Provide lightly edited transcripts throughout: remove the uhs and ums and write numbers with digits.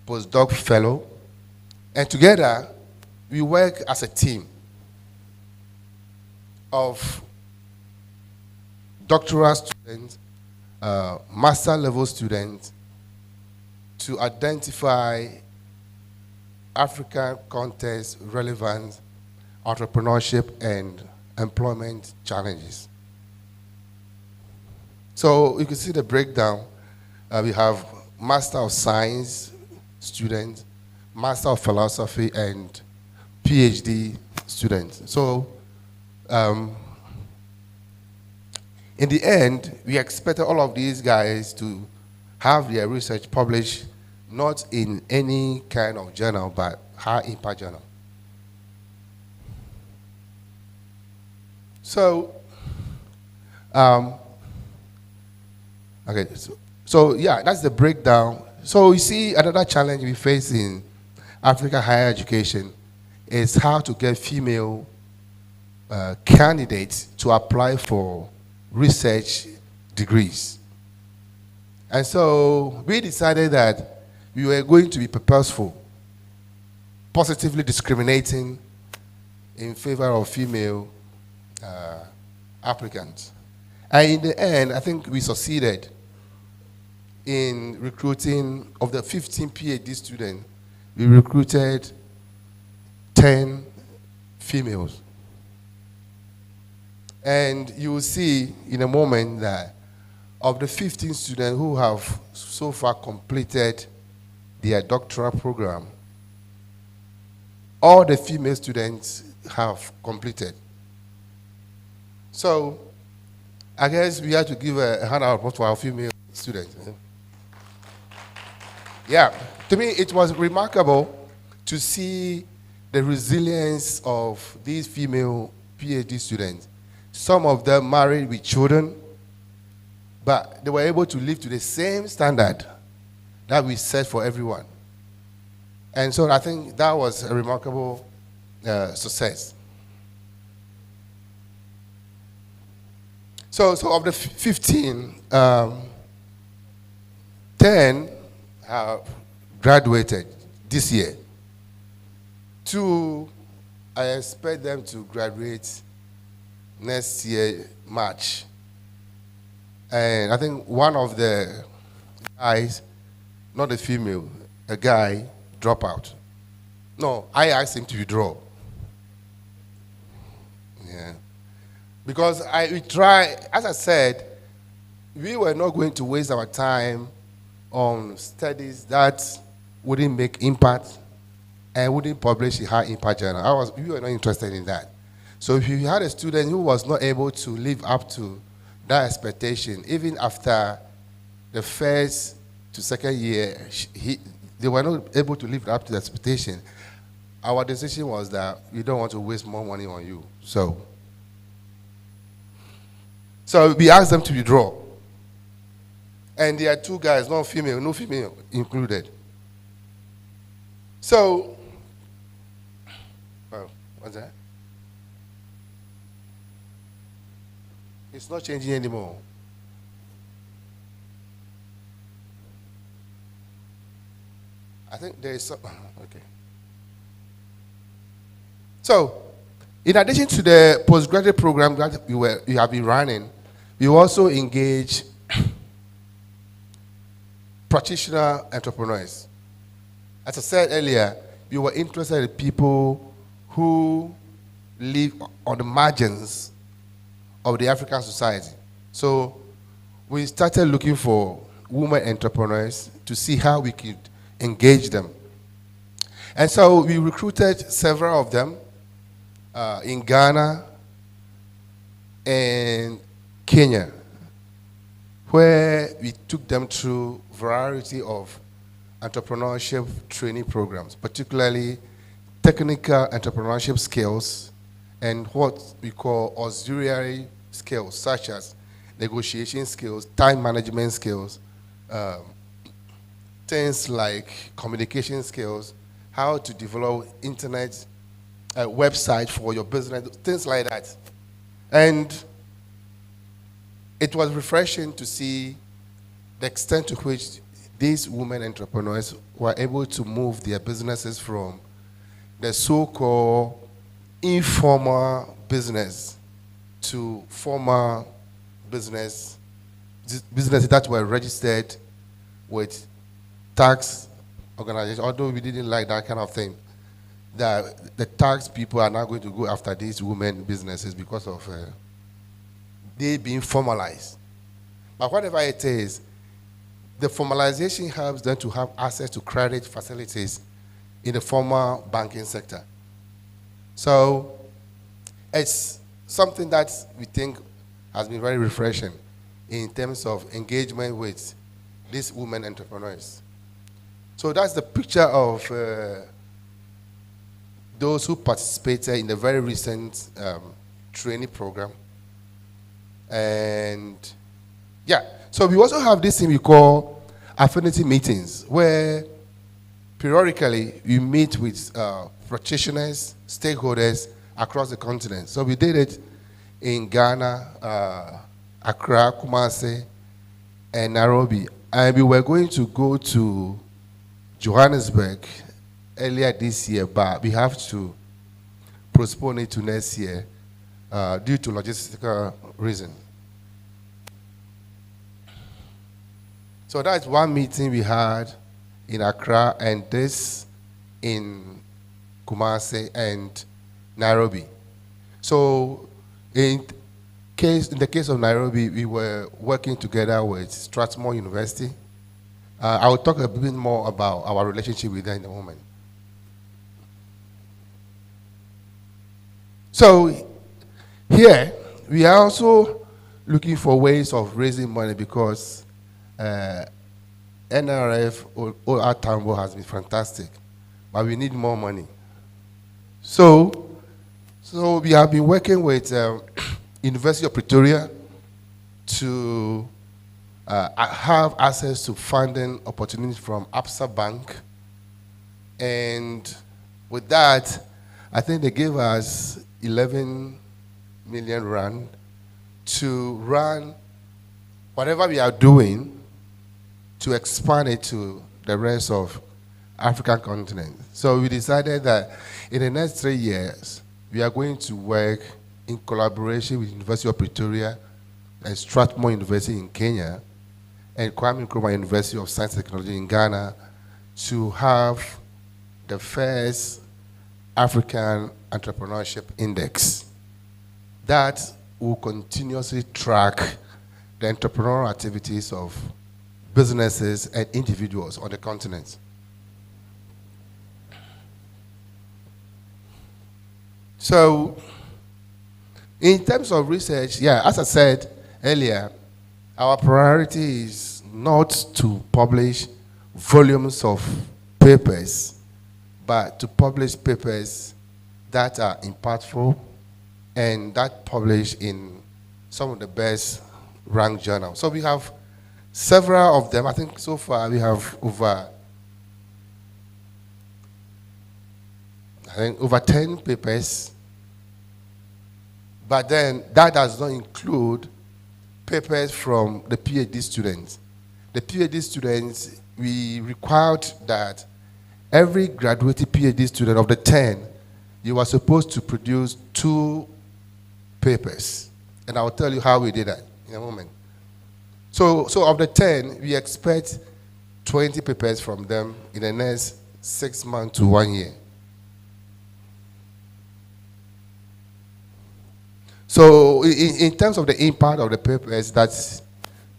postdoc fellow, and together we work as a team of doctoral students, master level students, to identify African context relevant entrepreneurship and employment challenges. So you can see the breakdown. We have Master of Science students, Master of Philosophy, and PhD students. So in the end, we expected all of these guys to have their research published not in any kind of journal, but high impact journal. So, okay, so yeah, that's the breakdown. So you see, another challenge we face in African higher education is how to get female candidates to apply for research degrees. And so we decided that we were going to be purposeful, positively discriminating in favor of female applicants. And in the end, I think we succeeded in recruiting. Of the 15 PhD students, we recruited 10 females. And you will see in a moment that of the 15 students who have so far completed their doctoral program, all the female students have completed. So I guess we have to give a hand out to our female students. Yeah, to me it was remarkable to see the resilience of these female PhD students. Some of them married with children, but they were able to live to the same standard that we set for everyone. And so I think that was a remarkable success. So of the 15, 10 have graduated this year. 2, I expect them to graduate next year, March. And I think one of the guys, not a female, a guy, drop out. No, I asked him to withdraw. Yeah. Because we try, as I said, we were not going to waste our time on studies that wouldn't make impact and wouldn't publish in high impact journal. We were not interested in that. So if you had a student who was not able to live up to that expectation, even after the first to second year, they were not able to live up to the expectation, our decision was that we don't want to waste more money on you. So we asked them to withdraw. And there are 2 guys, no female included. So, what's that? It's not changing anymore. I think there is some, okay. So, in addition to the postgraduate program that we have been running, we also engage practitioner entrepreneurs. As I said earlier, we were interested in people who live on the margins of the African society. So we started looking for women entrepreneurs to see how we could engage them. And so we recruited several of them in Ghana and Kenya, where we took them through a variety of entrepreneurship training programs, particularly technical entrepreneurship skills and what we call auxiliary skills, such as negotiation skills, time management skills, things like communication skills, how to develop internet website for your business, things like that. And it was refreshing to see the extent to which these women entrepreneurs were able to move their businesses from the so-called informal business to formal business, businesses that were registered with tax organizations, although we didn't like that kind of thing. The tax people are now going to go after these women businesses because of they being formalized. But whatever it is, the formalization helps them to have access to credit facilities in the formal banking sector. So it's something that we think has been very refreshing in terms of engagement with these women entrepreneurs. So that's the picture of those who participated in the very recent training program. And yeah, so we also have this thing we call affinity meetings, where periodically we meet with practitioners, stakeholders across the continent. So we did it in Ghana, Accra, Kumasi, and Nairobi. And we were going to go to Johannesburg earlier this year, but we have to postpone it to next year due to logistical reasons. So that's one meeting we had in Accra, and this in Kumasi and Nairobi. So in the case of Nairobi, we were working together with Strathmore University. I will talk a bit more about our relationship with them in a moment. So here, we are also looking for ways of raising money because NRF or our Tambo has been fantastic, but we need more money. So we have been working with University of Pretoria to have access to funding opportunities from Absa Bank, and with that, I think they gave us 11 million rand to run whatever we are doing to expand it to the rest of African continent. So we decided that in the next 3 years, we are going to work in collaboration with University of Pretoria and Strathmore University in Kenya and Kwame Nkrumah University of Science and Technology in Ghana to have the first African Entrepreneurship Index that will continuously track the entrepreneurial activities of businesses and individuals on the continent. So, in terms of research, yeah, as I said earlier, our priority is not to publish volumes of papers, but to publish papers that are impactful and that publish in some of the best ranked journals. So we have several of them. I think so far we have over 10 papers. But then that does not include papers from the PhD students. The PhD students, we required that every graduated PhD student of the 10, you are supposed to produce 2 papers. And I'll tell you how we did that in a moment. So of the 10, we expect 20 papers from them in the next 6 months to 1 year. So in terms of the impact of the papers that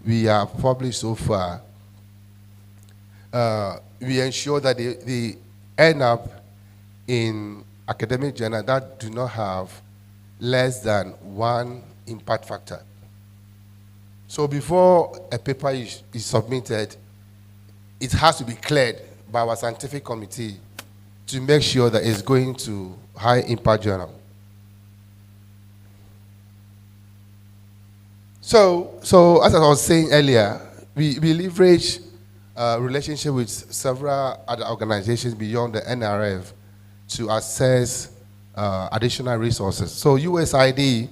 we have published so far, we ensure that they end up in academic journals that do not have less than 1 impact factor. So before a paper is submitted, it has to be cleared by our scientific committee to make sure that it's going to high impact journal. So as I was saying earlier, we leverage relationship with several other organizations beyond the NRF to access additional resources. So USAID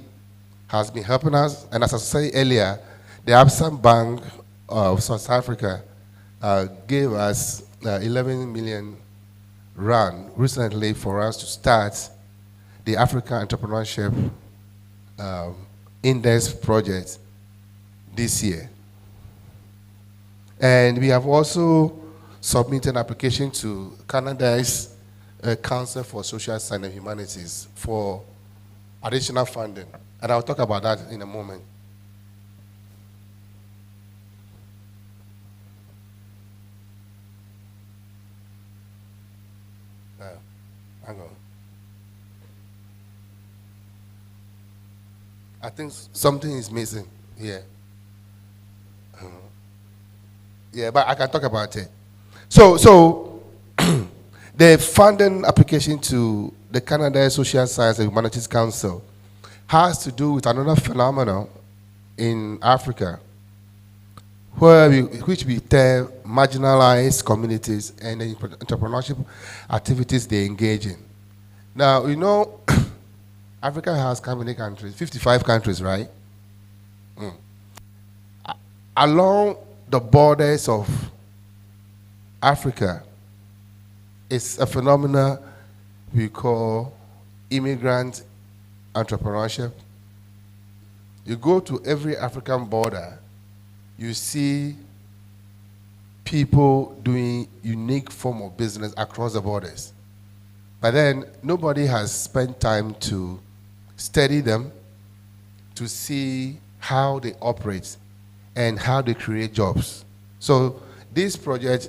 has been helping us, and as I said earlier, the Absa Bank of South Africa gave us 11 million rand recently for us to start the African Entrepreneurship um, Index project this year. And we have also submitted an application to Canada's Council for Social Science and Humanities for additional funding. And I'll talk about that in a moment. Hang on. I think something is missing here. Yeah, but I can talk about it. So the funding application to the Canada Social Science and Humanities Council has to do with another phenomenon in Africa, which we term marginalized communities and the entrepreneurship activities they engage in. Now, you know, Africa has how many countries? 55 countries, right? Along the borders of Africa is a phenomenon we call immigrant entrepreneurship. You go to every African border, you see people doing unique form of business across the borders. But then nobody has spent time to study them, to see how they operate and how they create jobs. So this project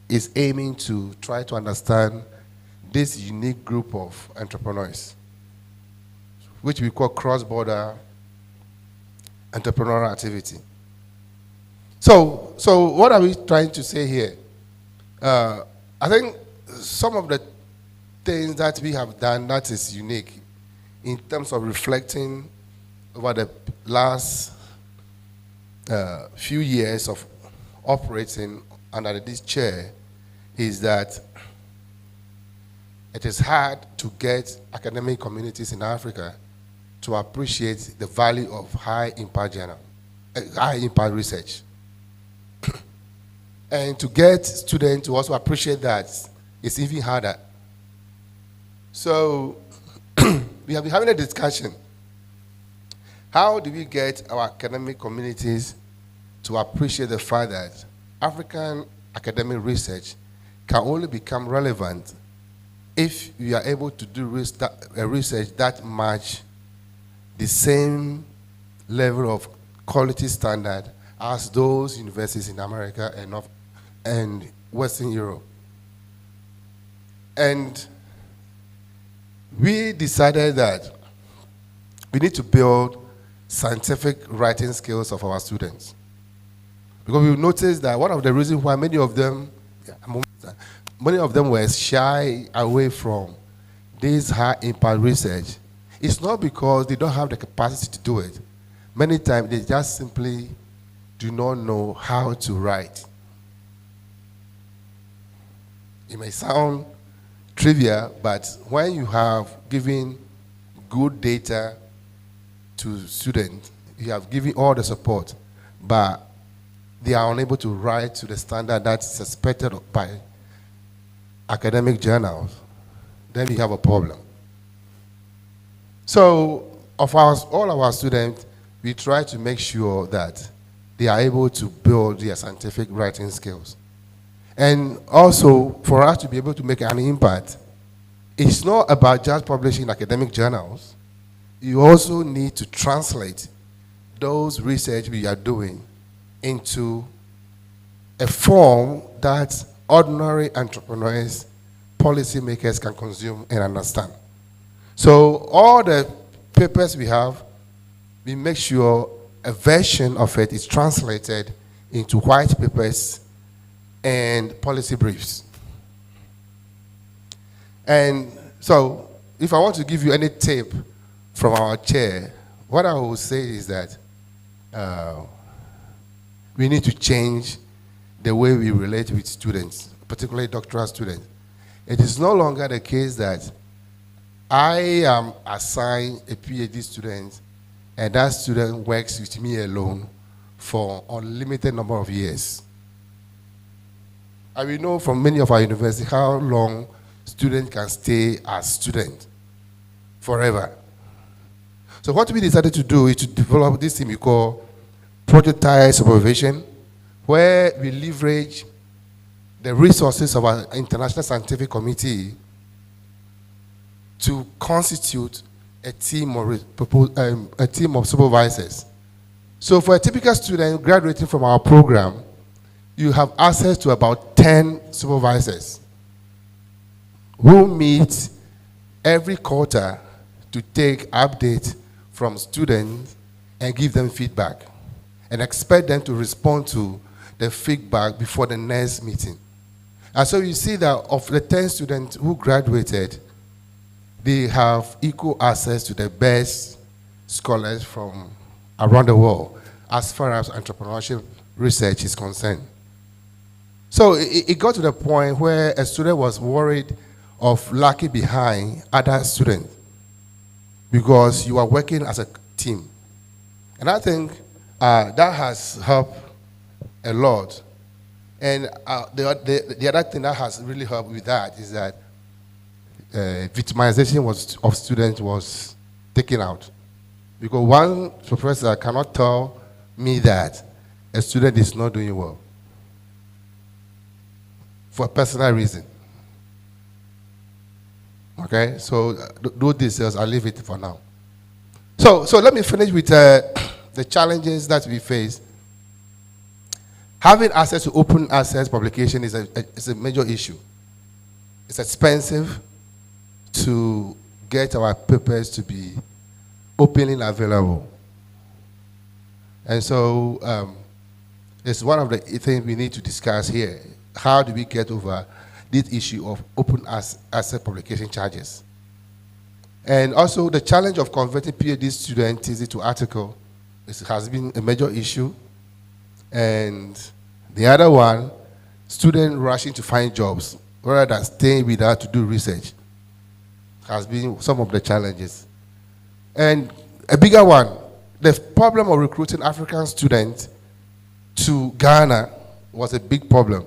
is aiming to try to understand this unique group of entrepreneurs, which we call cross-border entrepreneurial activity. So what are we trying to say here? I think some of the things that we have done that is unique in terms of reflecting over the last few years of operating under this chair is that it is hard to get academic communities in Africa to appreciate the value of high impact research. And to get students to also appreciate that is even harder. So we have been having a discussion. How do we get our academic communities to appreciate the fact that African academic research can only become relevant if we are able to do research that match the same level of quality standard as those universities in America and Western Europe. And we decided that we need to build scientific writing skills of our students. Because we noticed that one of the reasons why many of them were shy away from this high impact research is not because they don't have the capacity to do it. Many times they just simply do not know how to write. It may sound trivial, but when you have given good data to students, you have given all the support, but they are unable to write to the standard that's expected by academic journals, then we have a problem. So, all our students, we try to make sure that they are able to build their scientific writing skills. And also, for us to be able to make an impact, it's not about just publishing academic journals. You also need to translate those research we are doing into a form that ordinary entrepreneurs, policymakers can consume and understand. So all the papers we have, we make sure a version of it is translated into white papers and policy briefs. And so, if I want to give you any tip from our chair, what I will say is that we need to change the way we relate with students, particularly doctoral students. It is no longer the case that I am assigned a PhD student and that student works with me alone for an unlimited number of years. And we know from many of our universities how long students can stay as students forever. So what we decided to do is to develop this thing we call prototype supervision, where we leverage the resources of our international scientific committee to constitute a team of supervisors. So for a typical student graduating from our program, you have access to about 10 supervisors who meet every quarter to take updates from students and give them feedback and expect them to respond to the feedback before the next meeting. And so you see that of the 10 students who graduated, they have equal access to the best scholars from around the world as far as entrepreneurship research is concerned. So it got to the point where a student was worried of lacking behind other students because you are working as a team. And I think that has helped a lot. And the other thing that has really helped with that is that victimization of students was taken out. Because one professor cannot tell me that a student is not doing well for a personal reason. Okay, so those details, I'll leave it for now. So let me finish with the challenges that we face. Having access to open access publication is a major issue. It's expensive to get our papers to be openly available. And so it's one of the things we need to discuss here. How do we get over this issue of open access publication charges? And also the challenge of converting PhD student thesis to article has been a major issue. And the other one, students rushing to find jobs rather than staying with us to do research, has been some of the challenges. And a bigger one, the problem of recruiting African students to Ghana was a big problem.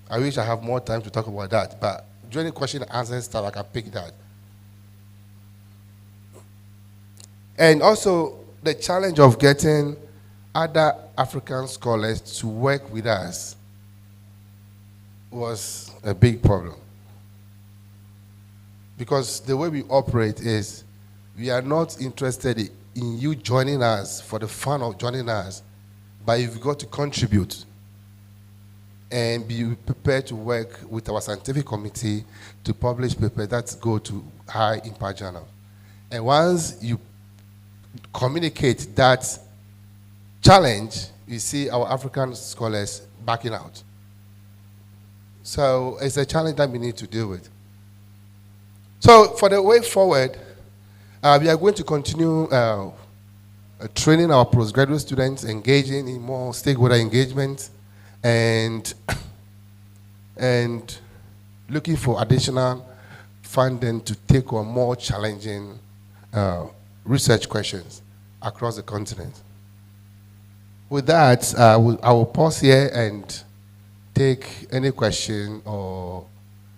I wish I have more time to talk about that, but during the question and answer stuff, I can pick that. And also the challenge of getting other African scholars to work with us was a big problem. Because the way we operate is we are not interested in you joining us for the fun of joining us, but you've got to contribute and be prepared to work with our scientific committee to publish papers that go to high impact journals. And once you communicate that challenge, you see our African scholars backing out. So it's a challenge that we need to deal with. So for the way forward, we are going to continue training our postgraduate students, engaging in more stakeholder engagement, and looking for additional funding to take on more challenging research questions across the continent. With that, I will pause here and take any question or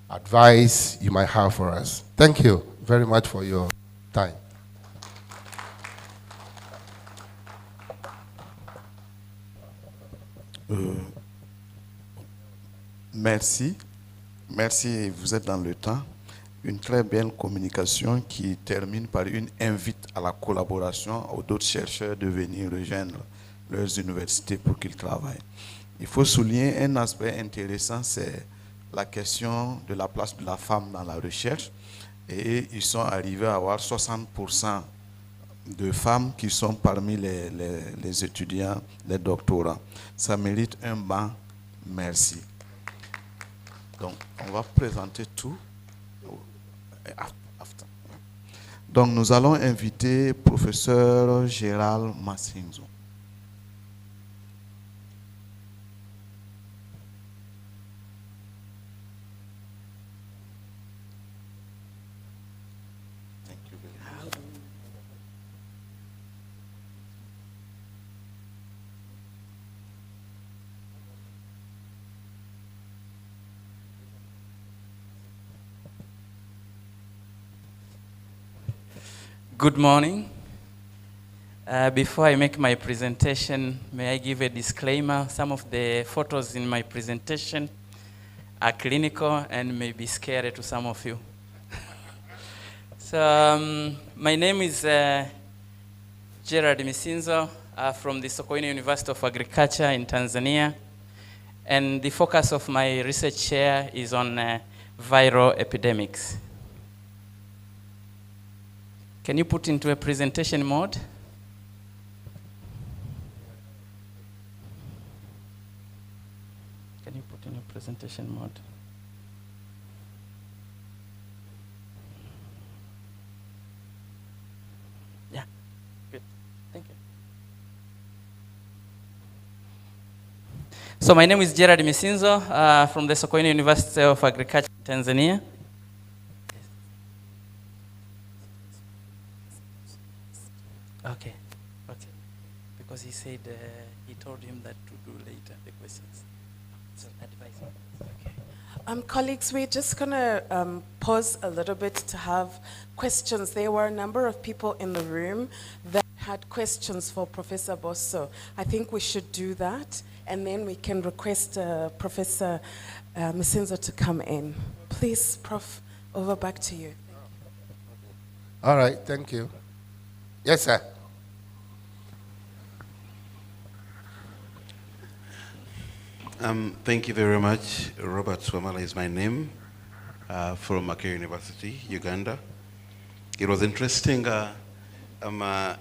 advice you might have for us. Thank you very much for your time. Merci. Merci, vous êtes dans le temps. Une très belle communication qui termine par une invite à la collaboration aux d'autres chercheurs de venir rejoindre leurs universités pour qu'ils travaillent. Il faut souligner un aspect intéressant, c'est la question de la place de la femme dans la recherche. Et ils sont arrivés à avoir 60% de femmes qui sont parmi les étudiants, les doctorants. Ça mérite un banc merci. Donc, on va présenter tout. Donc, nous allons inviter professeur Gérald Massinzo. Good morning. Before I make my presentation, may I give a disclaimer? Some of the photos in my presentation are clinical and may be scary to some of you. So, my name is Gerard Misinzo from the Sokoine University of Agriculture in Tanzania. And the focus of my research here is on viral epidemics. Can you put into a presentation mode? Can you put in a presentation mode? Yeah, good, thank you. So my name is Gerard Misinzo from the Sokoine University of Agriculture in Tanzania. Okay, okay. Because he said he told him that to do later the questions. So advise him. Okay. Colleagues, we're just going to pause a little bit to have questions. There were a number of people in the room that had questions for Professor Bosso. I think we should do that, and then we can request Professor Misinzo to come in. Please, Prof, over back to you. All right, thank you. Yes, sir. Thank you very much. Robert Swamala is my name, from Makerere University, Uganda. It was interesting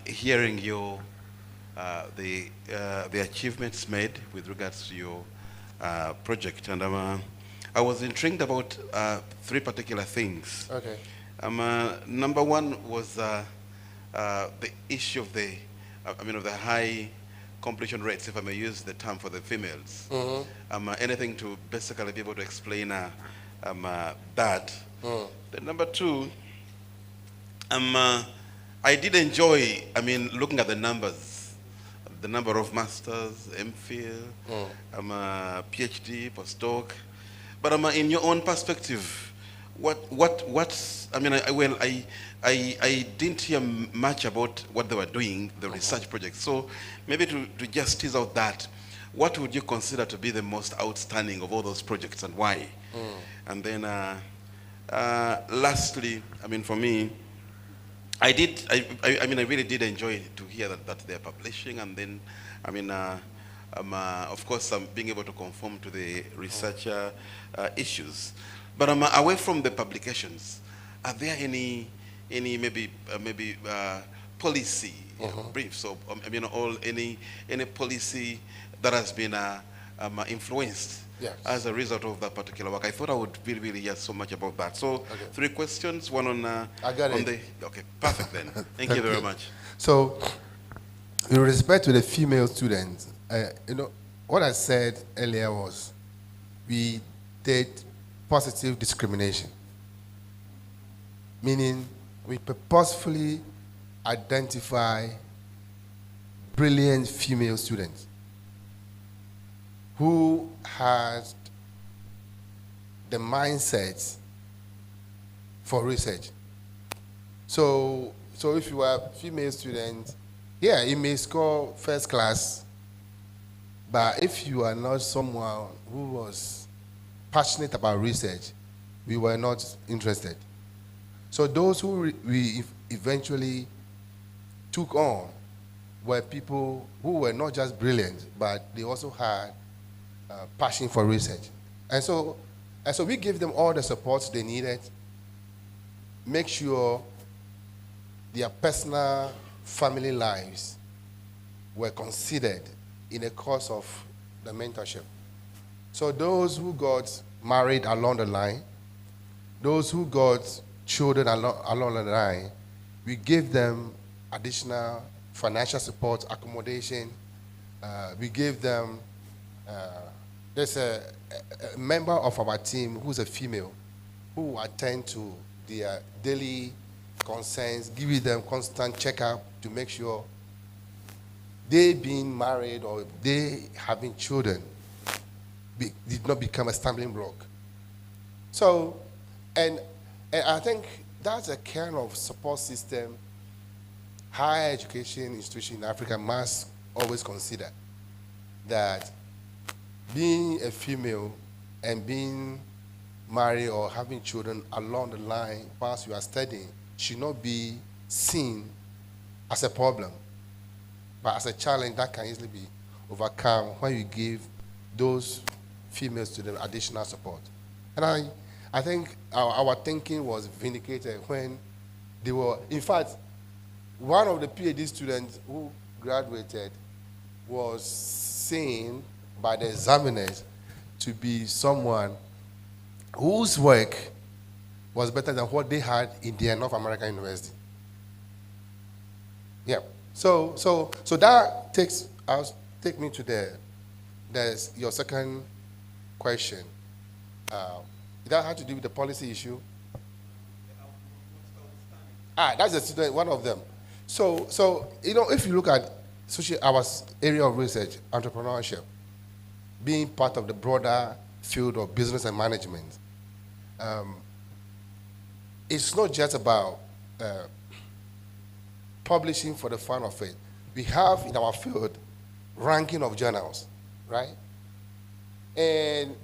hearing your the achievements made with regards to your project, and I was intrigued about three particular things. Okay. Number one was the issue of the of the high completion rates, if I may use the term for the females. Mm-hmm. Anything to basically be able to explain that. Then number two, I did enjoy, looking at the numbers, the number of masters, MPhil, PhD, postdoc. But in your own perspective, I didn't hear much about what they were doing, the research project. So maybe to just tease out that, what would you consider to be the most outstanding of all those projects and why? And then lastly, for me, I really did enjoy to hear that they're publishing, and then, of course, being able to conform to the researcher issues. But away from the publications, are there any maybe policy briefs, or any policy that has been influenced as a result of that particular work? I thought I would really hear so much about that. So three questions, one on I got it. Okay, perfect then. Thank you very much. So, with respect to the female students, what I said earlier was we did positive discrimination, meaning we purposefully identify brilliant female students who has the mindset for research. So if you are a female student, yeah, you may score first class, but if you are not someone who was passionate about research, we were not interested. So those who we eventually took on were people who were not just brilliant, but they also had passion for research. And so we gave them all the support they needed, make sure their personal family lives were considered in the course of the mentorship. So those who got married along the line, those who got children along the line, we gave them additional financial support, accommodation. We gave them, there's a member of our team who's a female who attend to their daily concerns, giving them constant checkup to make sure they being married or they having children did not become a stumbling block. So, and I think that's a kind of support system higher education institution in Africa must always consider that being a female and being married or having children along the line whilst you are studying should not be seen as a problem, but as a challenge that can easily be overcome when you give those female students additional support. And I think our thinking was vindicated when they were, in fact, one of the PhD students who graduated was seen by the examiners to be someone whose work was better than what they had in their North American university. Yeah. So that take me to there's your second question. That had to do with the policy issue. That's the student, one of them. So if you look at our area of research, entrepreneurship, being part of the broader field of business and management, it's not just about publishing for the fun of it. We have in our field ranking of journals, right? And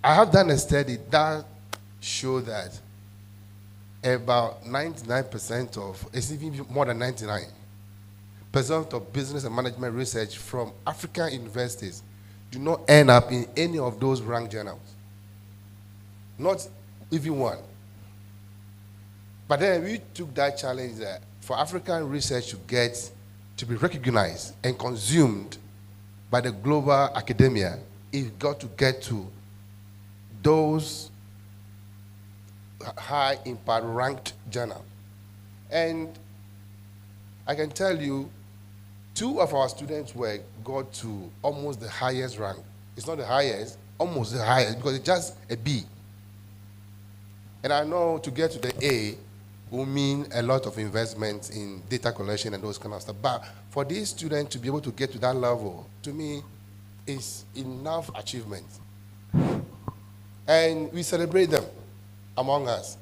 I have done a study that showed that about 99% of, it's even more than 99% of business and management research from African universities do not end up in any of those ranked journals. Not even one. But then we took that challenge that for African research to be recognized and consumed by the global academia, it got to get to those high impact ranked journals. And I can tell you, 2 of our students' work got to almost the highest rank. It's not the highest, almost the highest, because it's just a B. And I know to get to the A will mean a lot of investment in data collection and those kind of stuff. But for these students to be able to get to that level, to me, is enough achievement. And we celebrate them among us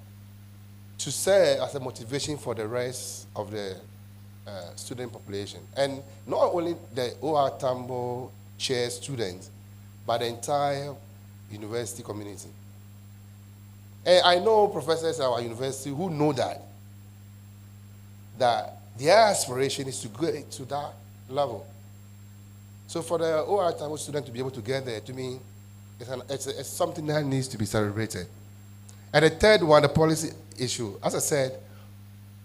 to serve as a motivation for the rest of the student population. And not only the OR Tambo chair students, but the entire university community. And I know professors at our university who know that their aspiration is to get to that level. So for the OR Tambo student to be able to get there, to me, it's something that needs to be celebrated. And the third one, the policy issue. As I said,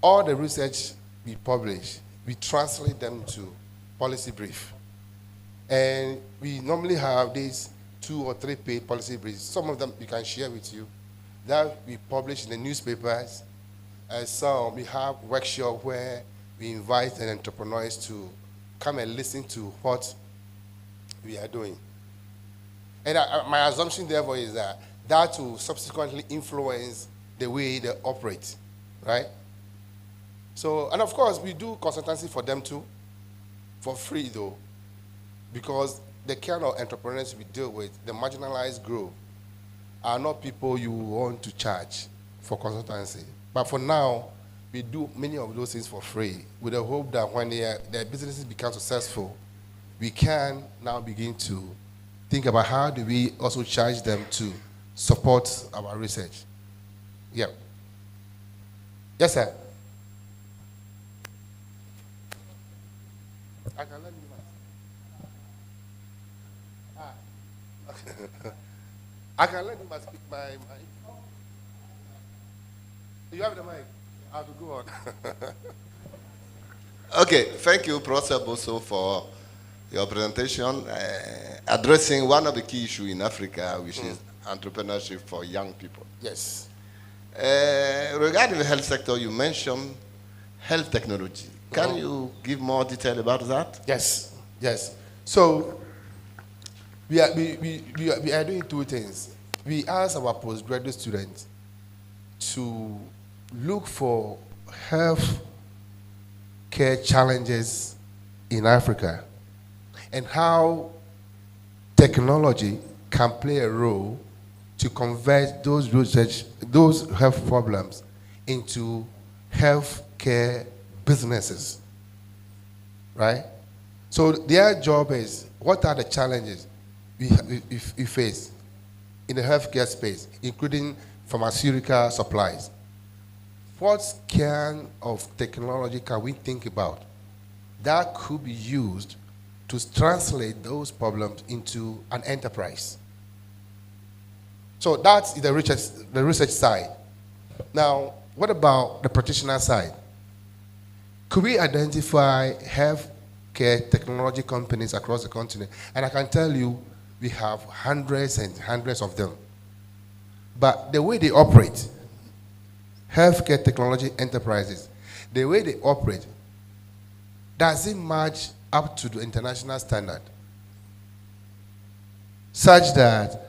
all the research we publish, we translate them to policy brief. And we normally have these 2 or 3 page policy briefs. Some of them we can share with you that we publish in the newspapers. Some we have workshops where we invite entrepreneurs to come and listen to what we are doing. And my assumption, therefore, is that will subsequently influence the way they operate, right? So, and of course, we do consultancy for them too, for free though, because the kind of entrepreneurs we deal with, the marginalized group, are not people you want to charge for consultancy. But for now, we do many of those things for free, with the hope that when their businesses become successful, we can now begin to think about how do we also charge them to support our research. Yeah. Yes, sir. I can let you I can let him speak my mic. You have the mic. I have to go on. Okay, thank you, Professor Bosso, for your presentation addressing one of the key issues in Africa, which is entrepreneurship for young people. Yes. Regarding the health sector, you mentioned health technology. Can you give more detail about that? Yes, yes. So we are doing 2 things. We ask our postgraduate students to look for health care challenges in Africa and how technology can play a role to convert those health problems into health care businesses, right? So their job is, what are the challenges we face in the healthcare space, including pharmaceutical supplies? What kind of technology can we think about that could be used to translate those problems into an enterprise? So that's the research side. Now, what about the practitioner side? Could we identify healthcare technology companies across the continent? And I can tell you, we have hundreds and hundreds of them. But the way they operate, healthcare technology enterprises, the way they operate doesn't match up to the international standard, such that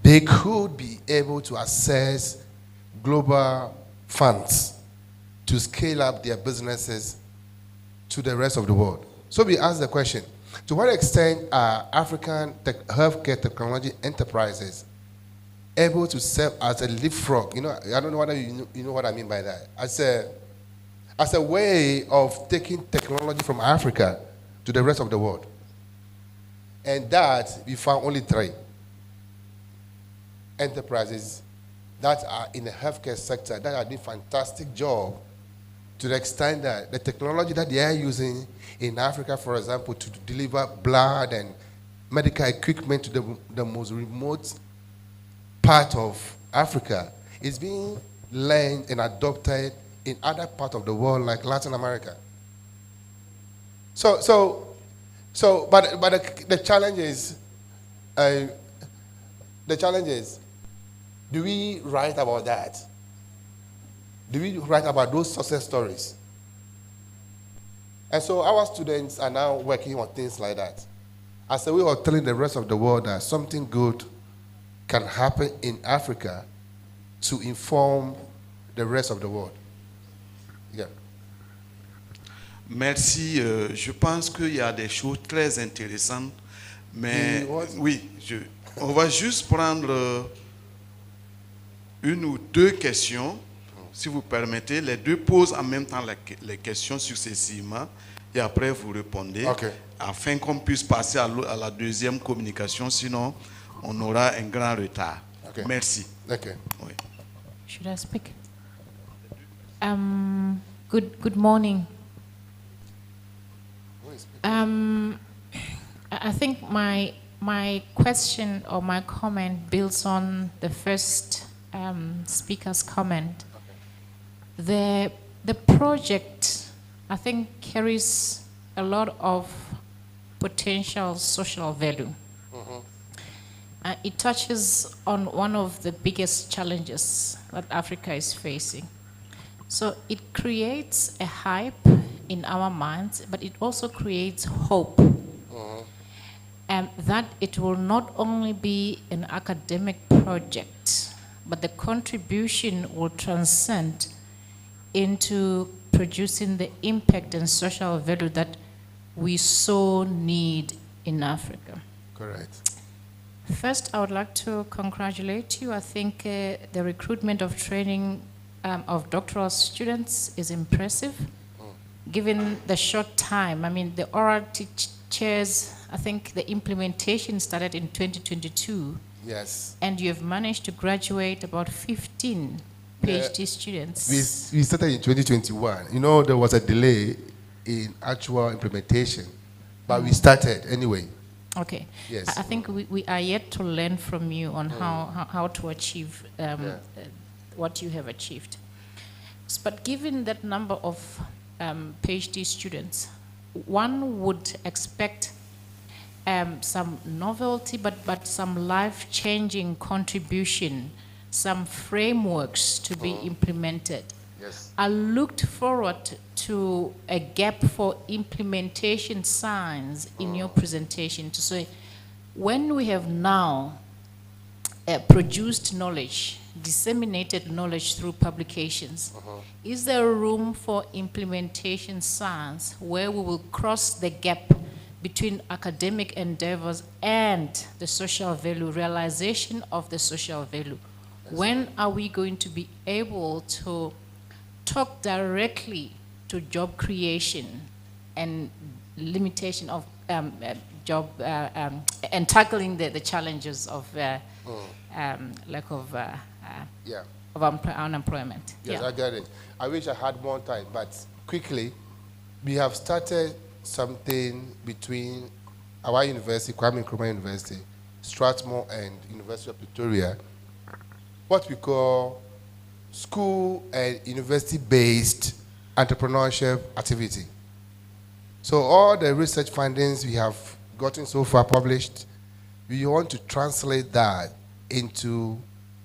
they could be able to access global funds to scale up their businesses to the rest of the world. So we ask the question, to what extent are African healthcare technology enterprises able to serve as a leapfrog? You know, I don't know whether you know what I mean by that. As a way of taking technology from Africa to the rest of the world. And that, we found only 3 enterprises that are in the healthcare sector that are doing a fantastic job, to the extent that the technology that they are using in Africa, for example, to deliver blood and medical equipment to the most remote part of Africa is being learned and adopted in other parts of the world, like Latin America. But the challenge is, do we write about that? Do we write about those success stories? And so our students are now working on things like that, as a way of telling the rest of the world that something good can happen in Africa to inform the rest of the world. Yeah. Merci. Je pense qu'il y a des choses très intéressantes, mais oui, on va juste prendre une ou 2 questions, si vous permettez. Les 2 posent en même temps les questions successivement et après vous répondez, afin qu'on puisse passer à la deuxième communication, sinon on aura un grand retard. Merci. Oui. Should I speak? Good morning. I think my question or my comment builds on the first speaker's comment. The project, I think, carries a lot of potential social value. It touches on one of the biggest challenges that Africa is facing. So it creates a hype in our minds, but it also creates hope. And that it will not only be an academic project, but the contribution will transcend into producing the impact and social value that we so need in Africa. Correct. First, I would like to congratulate you. I think the recruitment of training of doctoral students is impressive, given the short time. I mean, the Ortarchi chairs, I think the implementation started in 2022. Yes. And you have managed to graduate about 15 PhD students. We started in 2021. You know, there was a delay in actual implementation, but we started anyway. Okay. Yes. I think we are yet to learn from you on how to achieve what you have achieved. But given that number of PhD students, one would expect some novelty, but some life-changing contribution, some frameworks to be implemented. Yes. I looked forward to a gap for implementation science in your presentation, to say, when we have now produced knowledge, disseminated knowledge through publications, is there room for implementation science where we will cross the gap between academic endeavors and the social value, realization of the social value? When are we going to be able to talk directly to to job creation and limitation of job and tackling the challenges of lack of unemployment. Yes, Yeah. I get it. I wish I had more time, but quickly, we have started something between our university, Kwame Nkrumah University, Strathmore, and University of Pretoria, what we call school and university-based entrepreneurship activity. So all the research findings we have gotten so far published, we want to translate that into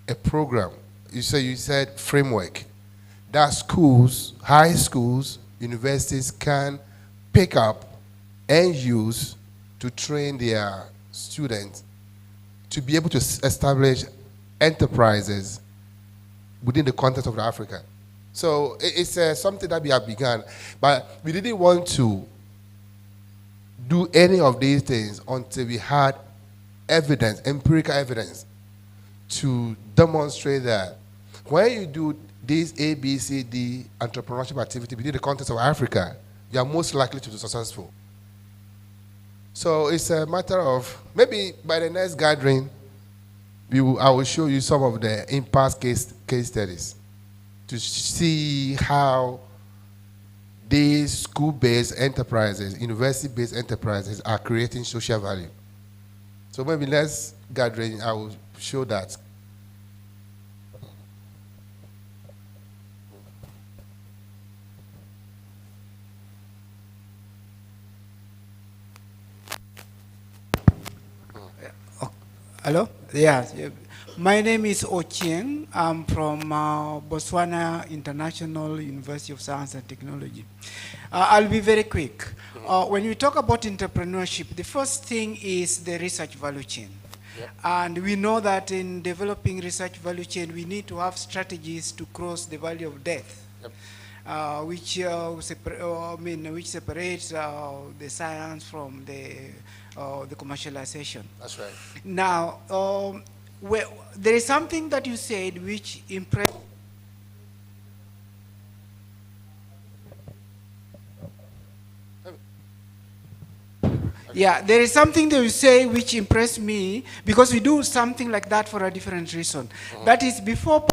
a program. You said framework that schools, high schools, universities can pick up and use to train their students to be able to establish enterprises within the context of Africa. So it's something that we have begun, but we didn't want to do any of these things until we had evidence, empirical evidence, to demonstrate that when you do this A, B, C, D entrepreneurship activity within the context of Africa, you are most likely to be successful. So it's a matter of, maybe by the next gathering, I will show you some of the impact case studies to see how these school-based enterprises, university-based enterprises are creating social value. So maybe next gathering, I will show that. Hello? Yes. My name is Ochieng. I'm from Botswana International University of Science and Technology. I'll be very quick. When we talk about entrepreneurship, the first thing is the research value chain. Yep. And we know that in developing research value chain, we need to have strategies to cross the valley of death. Yep. Which separates the science from the commercialization. That's right. Now, there is something that you said which impressed. Yeah, there is something that you say which impressed me because we do something like that for a different reason. That is before.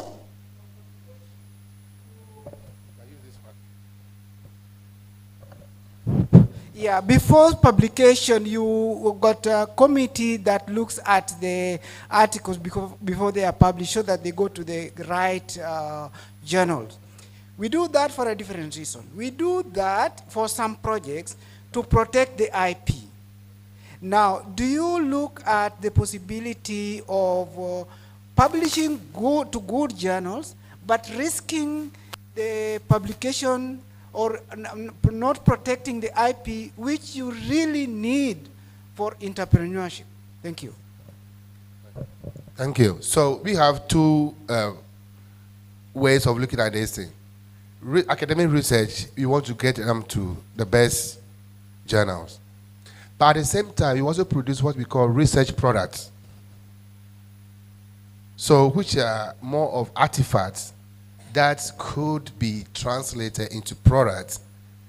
Yeah, before publication, you got a committee that looks at the articles before they are published so that they go to the right journals. We do that for a different reason. We do that for some projects to protect the IP. Now, do you look at the possibility of publishing to good journals, but risking the publication or not protecting the IP, which you really need for entrepreneurship? Thank you. Thank you. So we have two ways of looking at this thing. Academic research, we want to get them to the best journals. But at the same time, we also produce what we call research products. So which are more of artifacts that could be translated into products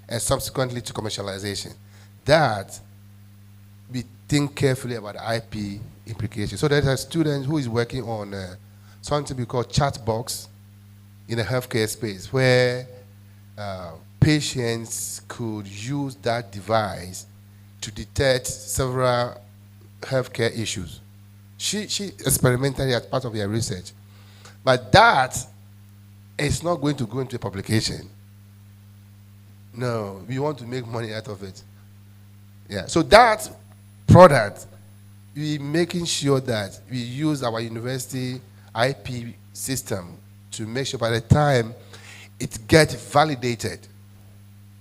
and subsequently to commercialization. That we think carefully about the IP implications. So there's a student who is working on something we call chat box in the healthcare space where patients could use that device to detect several healthcare issues. She experimented as part of her research. But that is not going to go into a publication. No, we want to make money out of it. Yeah, so that product, we're making sure that we use our university IP system to make sure by the time it gets validated.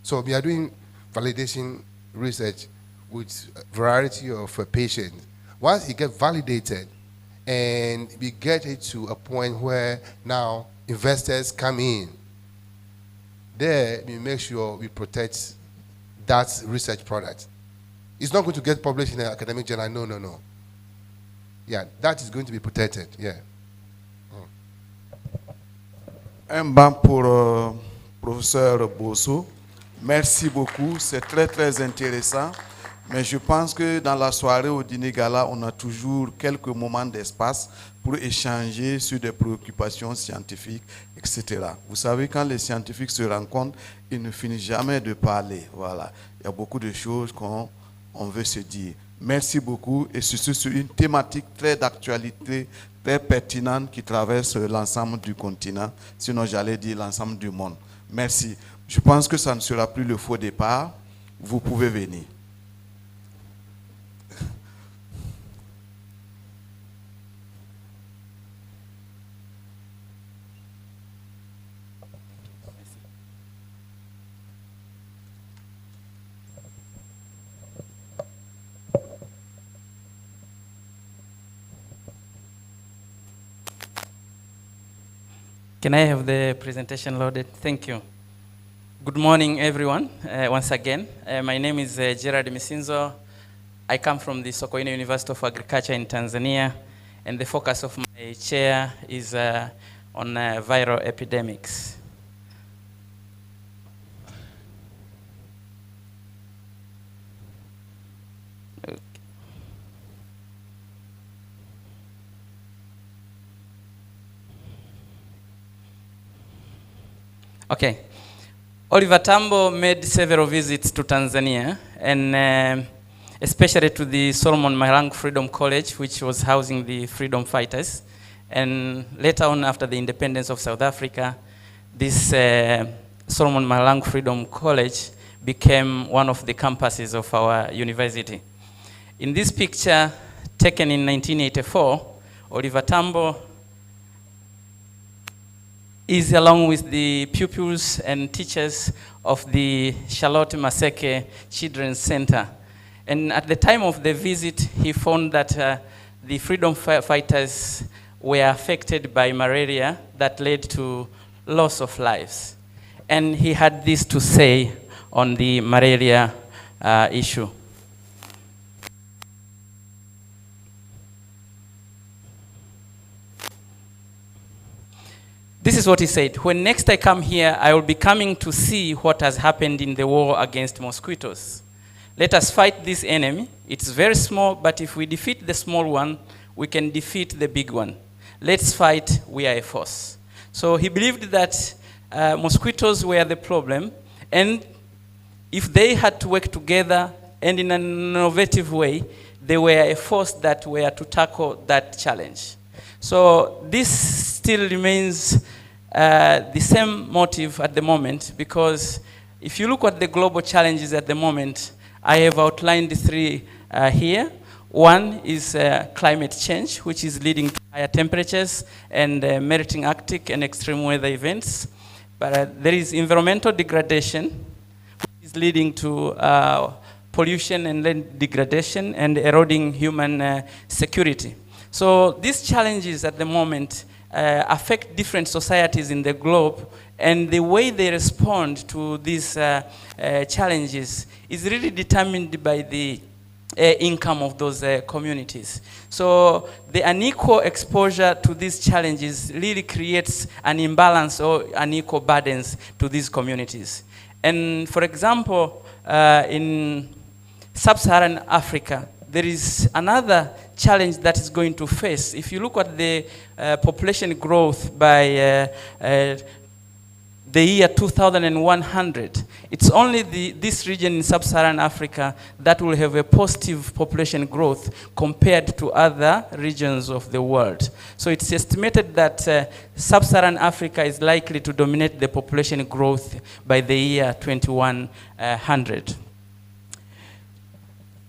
So we are doing validation research with a variety of patients. Once it gets validated and we get it to a point where now investors come in, there we make sure we protect that research product. It's not going to get published in an academic journal, no. Yeah, that is going to be protected, yeah. Un banc pour professeur Bosso. Merci beaucoup, c'est très très intéressant. Mais je pense que dans la soirée au dîner gala, on a toujours quelques moments d'espace pour échanger sur des préoccupations scientifiques, etc. Vous savez, quand les scientifiques se rencontrent, ils ne finissent jamais de parler. Voilà, il y a beaucoup de choses qu'on veut se dire. Merci beaucoup, et c'est sur une thématique très d'actualité, très pertinente qui traverse l'ensemble du continent, sinon j'allais dire l'ensemble du monde. Merci. Je pense que ça ne sera plus le faux départ. Vous pouvez venir. Can I have the presentation loaded? Thank you. Good morning, everyone, once again. My name is Gerard Misinzo. I come from the Sokoine University of Agriculture in Tanzania, and the focus of my chair is on viral epidemics. Okay. Oliver Tambo made several visits to Tanzania, and especially to the Solomon Mahlangu Freedom College, which was housing the freedom fighters. And later on, after the independence of South Africa, this Solomon Mahlangu Freedom College became one of the campuses of our university. In this picture, taken in 1984, Oliver Tambo is along with the pupils and teachers of the Charlotte Maseke Children's Center. And at the time of the visit, he found that the freedom fighters were affected by malaria that led to loss of lives. And he had this to say on the malaria issue. This is what he said: when next I come here, I will be coming to see what has happened in the war against mosquitoes. Let us fight this enemy. It's very small, but if we defeat the small one, we can defeat the big one. Let's fight, we are a force. So he believed that mosquitoes were the problem, and if they had to work together and in an innovative way, they were a force that were to tackle that challenge. So this still remains the same motive at the moment, because if you look at the global challenges at the moment, I have outlined three here. One is climate change, which is leading to higher temperatures and melting Arctic and extreme weather events. But there is environmental degradation, which is leading to pollution and land degradation and eroding human security. So these challenges at the moment affect different societies in the globe, and the way they respond to these challenges is really determined by the income of those communities. So the unequal exposure to these challenges really creates an imbalance or unequal burdens to these communities. And for example, in sub-Saharan Africa, there is another challenge that is going to face. If you look at the population growth by the year 2100, it's only this region in sub-Saharan Africa that will have a positive population growth compared to other regions of the world. So it's estimated that sub-Saharan Africa is likely to dominate the population growth by the year 2100.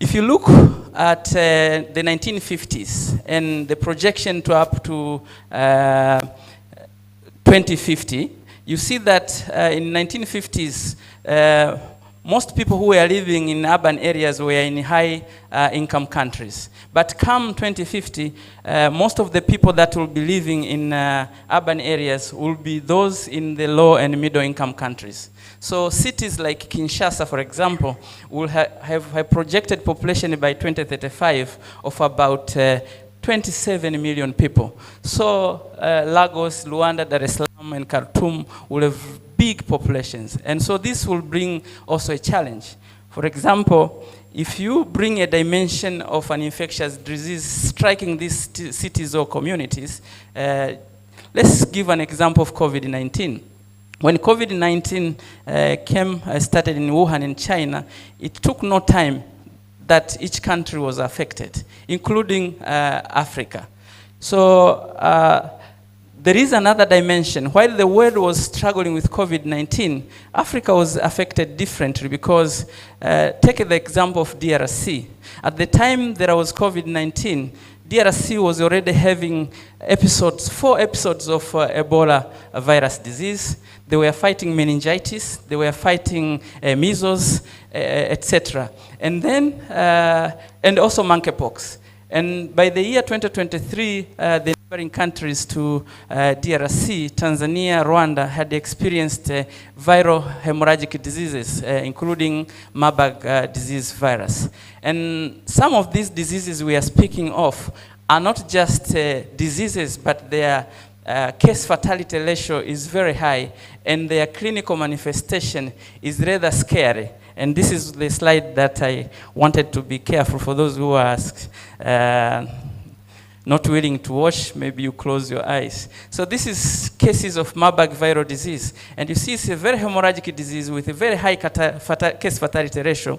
If you look at the 1950s and the projection to up to 2050, you see that in 1950s, most people who were living in urban areas were in high income countries. But come 2050, most of the people that will be living in urban areas will be those in the low and middle income countries. So cities like Kinshasa, for example, will have a projected population by 2035 of about 27 million people. So Lagos, Luanda, Dar es Salaam, and Khartoum will have big populations. And so this will bring also a challenge. For example, if you bring a dimension of an infectious disease striking these cities or communities, let's give an example of COVID-19. When COVID-19 started in Wuhan in China, it took no time that each country was affected, including Africa. So there is another dimension. While the world was struggling with COVID-19, Africa was affected differently because, take the example of DRC. At the time there was COVID-19, DRC was already having 4 episodes of Ebola virus disease. They were fighting meningitis, they were fighting measles, etc. And then, and also monkeypox. And by the year 2023, the neighboring countries to DRC, Tanzania, Rwanda, had experienced viral hemorrhagic diseases, including Marburg disease virus. And some of these diseases we are speaking of are not just diseases, but their case fatality ratio is very high, and their clinical manifestation is rather scary. And this is the slide that I wanted to be careful for those who ask. Not willing to watch, maybe you close your eyes. So this is cases of Marburg viral disease. And you see it's a very hemorrhagic disease with a very high case fatality ratio.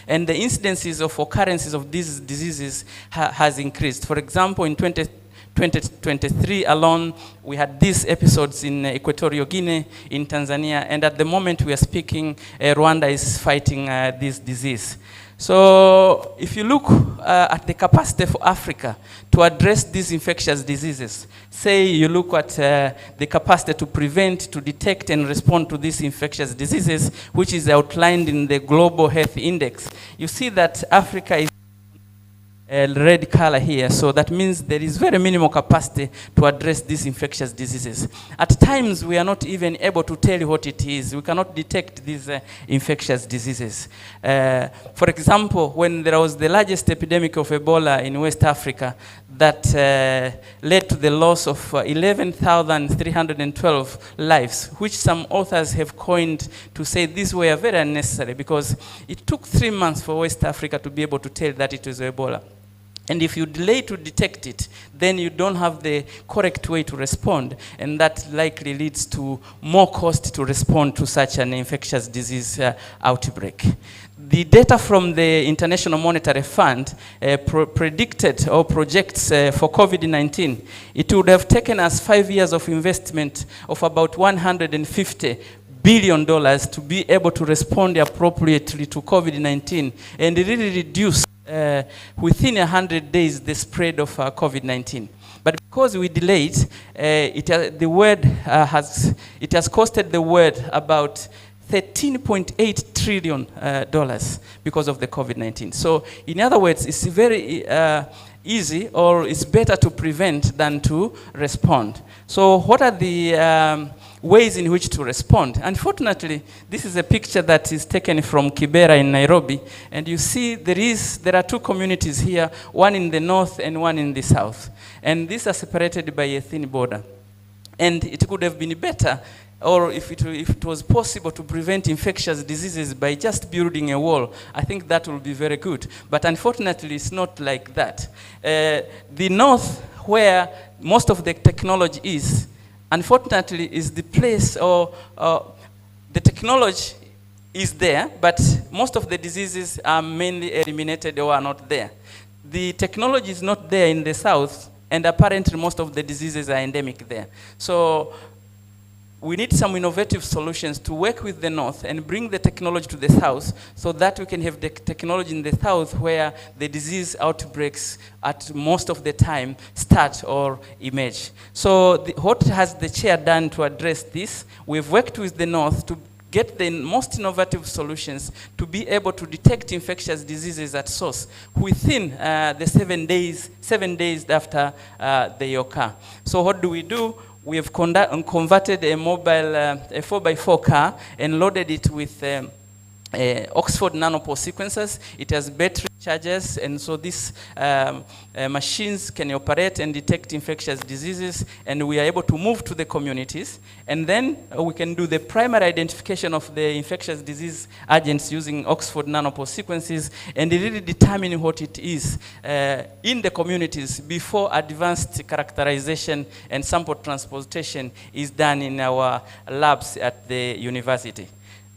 And the incidences of occurrences of these diseases has increased. For example, in 2023 alone, we had these episodes in Equatorial Guinea, in Tanzania, and at the moment we are speaking, Rwanda is fighting this disease. So if you look at the capacity for Africa to address these infectious diseases, say you look at the capacity to prevent, to detect and respond to these infectious diseases, which is outlined in the Global Health Index, you see that Africa is red color here, so that means there is very minimal capacity to address these infectious diseases. At times, we are not even able to tell what it is. We cannot detect these infectious diseases. For example, when there was the largest epidemic of Ebola in West Africa, that led to the loss of 11,312 lives, which some authors have coined to say these were very unnecessary because it took 3 months for West Africa to be able to tell that it was Ebola. And if you delay to detect it, then you don't have the correct way to respond, and that likely leads to more cost to respond to such an infectious disease outbreak. The data from the International Monetary Fund predicted or projects for COVID-19, it would have taken us 5 years of investment of about $150 billion to be able to respond appropriately to COVID-19 and really reduce within 100 days the spread of COVID-19. But because we delayed, it has costed the world about $13.8 trillion because of the COVID-19. So in other words, it's very easy, or it's better to prevent than to respond. So what are the ways in which to respond? Unfortunately, this is a picture that is taken from Kibera in Nairobi, and you see there are 2 communities here, one in the north and one in the south. And these are separated by a thin border. And it could have been better, or if it was possible to prevent infectious diseases by just building a wall, I think that will be very good. But unfortunately, it's not like that. The north, where most of the technology is, unfortunately, is the place, or the technology is there, but most of the diseases are mainly eliminated or are not there. The technology is not there in the south, and apparently most of the diseases are endemic there. So we need some innovative solutions to work with the north and bring the technology to the south, so that we can have the technology in the south where the disease outbreaks at most of the time start or emerge. So what has the chair done to address this? We've worked with the north to get the most innovative solutions to be able to detect infectious diseases at source within the 7 days after they occur. So what do? We have converted a mobile, a 4x4 car and loaded it with Oxford nanopore sequencers. It has battery chargers, and so these machines can operate and detect infectious diseases, and we are able to move to the communities, and then we can do the primary identification of the infectious disease agents using Oxford nanopore sequences, and really determine what it is in the communities before advanced characterization and sample transportation is done in our labs at the university.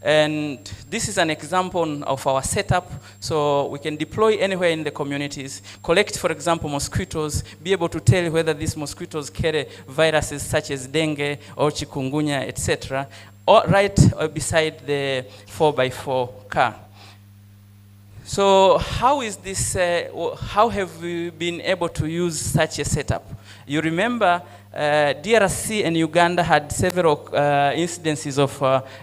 And this is an example of our setup, so we can deploy anywhere in the communities, collect, for example, mosquitoes, be able to tell whether these mosquitoes carry viruses such as dengue or chikungunya, etc., or right beside the 4x4 car. So how is this, how have we been able to use such a setup? You remember DRC and Uganda had several incidences of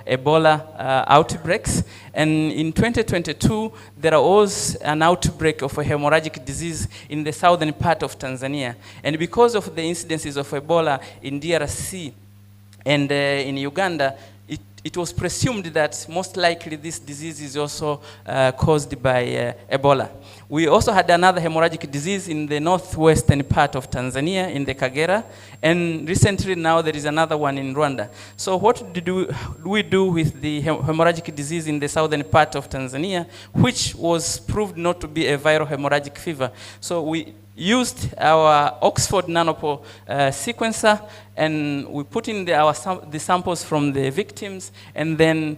Ebola outbreaks, and in 2022 there was an outbreak of a hemorrhagic disease in the southern part of Tanzania, and because of the incidences of Ebola in DRC and in Uganda, it was presumed that most likely this disease is also caused by Ebola. We also had another hemorrhagic disease in the northwestern part of Tanzania, in the Kagera, and recently now there is another one in Rwanda. So what did we do with the hemorrhagic disease in the southern part of Tanzania, which was proved not to be a viral hemorrhagic fever? So we used our Oxford nanopore sequencer, and we put in the samples from the victims, and then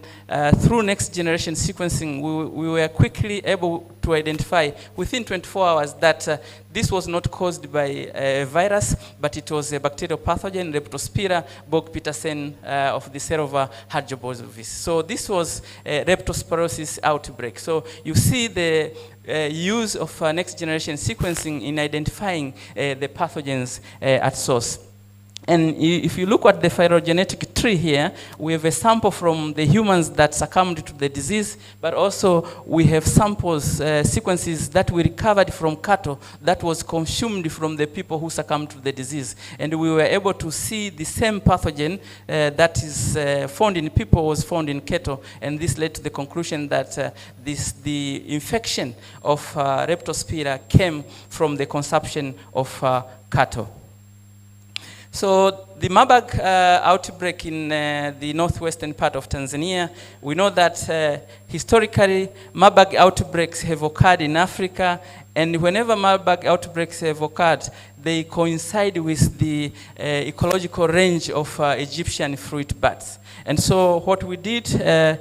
through next generation sequencing, we were quickly able to identify within 24 hours that this was not caused by a virus, but it was a bacterial pathogen, Leptospira bogue-petersen of the Serova hadrobovis. So this was a leptospirosis outbreak. So you see the use of next generation sequencing in identifying the pathogens at source. And if you look at the phylogenetic tree here, we have a sample from the humans that succumbed to the disease, but also we have samples, sequences that we recovered from cattle that was consumed from the people who succumbed to the disease. And we were able to see the same pathogen that is found in people was found in cattle, and this led to the conclusion that the infection of Leptospira came from the consumption of cattle. So the Marburg outbreak in the northwestern part of Tanzania, we know that historically Marburg outbreaks have occurred in Africa, and whenever Marburg outbreaks have occurred, they coincide with the ecological range of Egyptian fruit bats. And so what we did,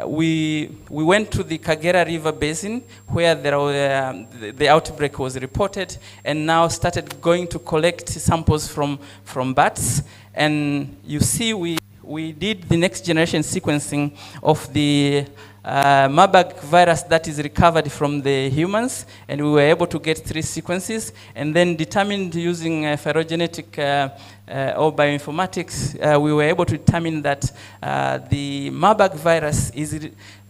we went to the Kagera River Basin where the outbreak was reported, and now started going to collect samples from bats. And you see we did the next generation sequencing of the Marburg virus that is recovered from the humans, and we were able to get 3 sequences, and then determined using phylogenetic or bioinformatics, we were able to determine that the Marburg virus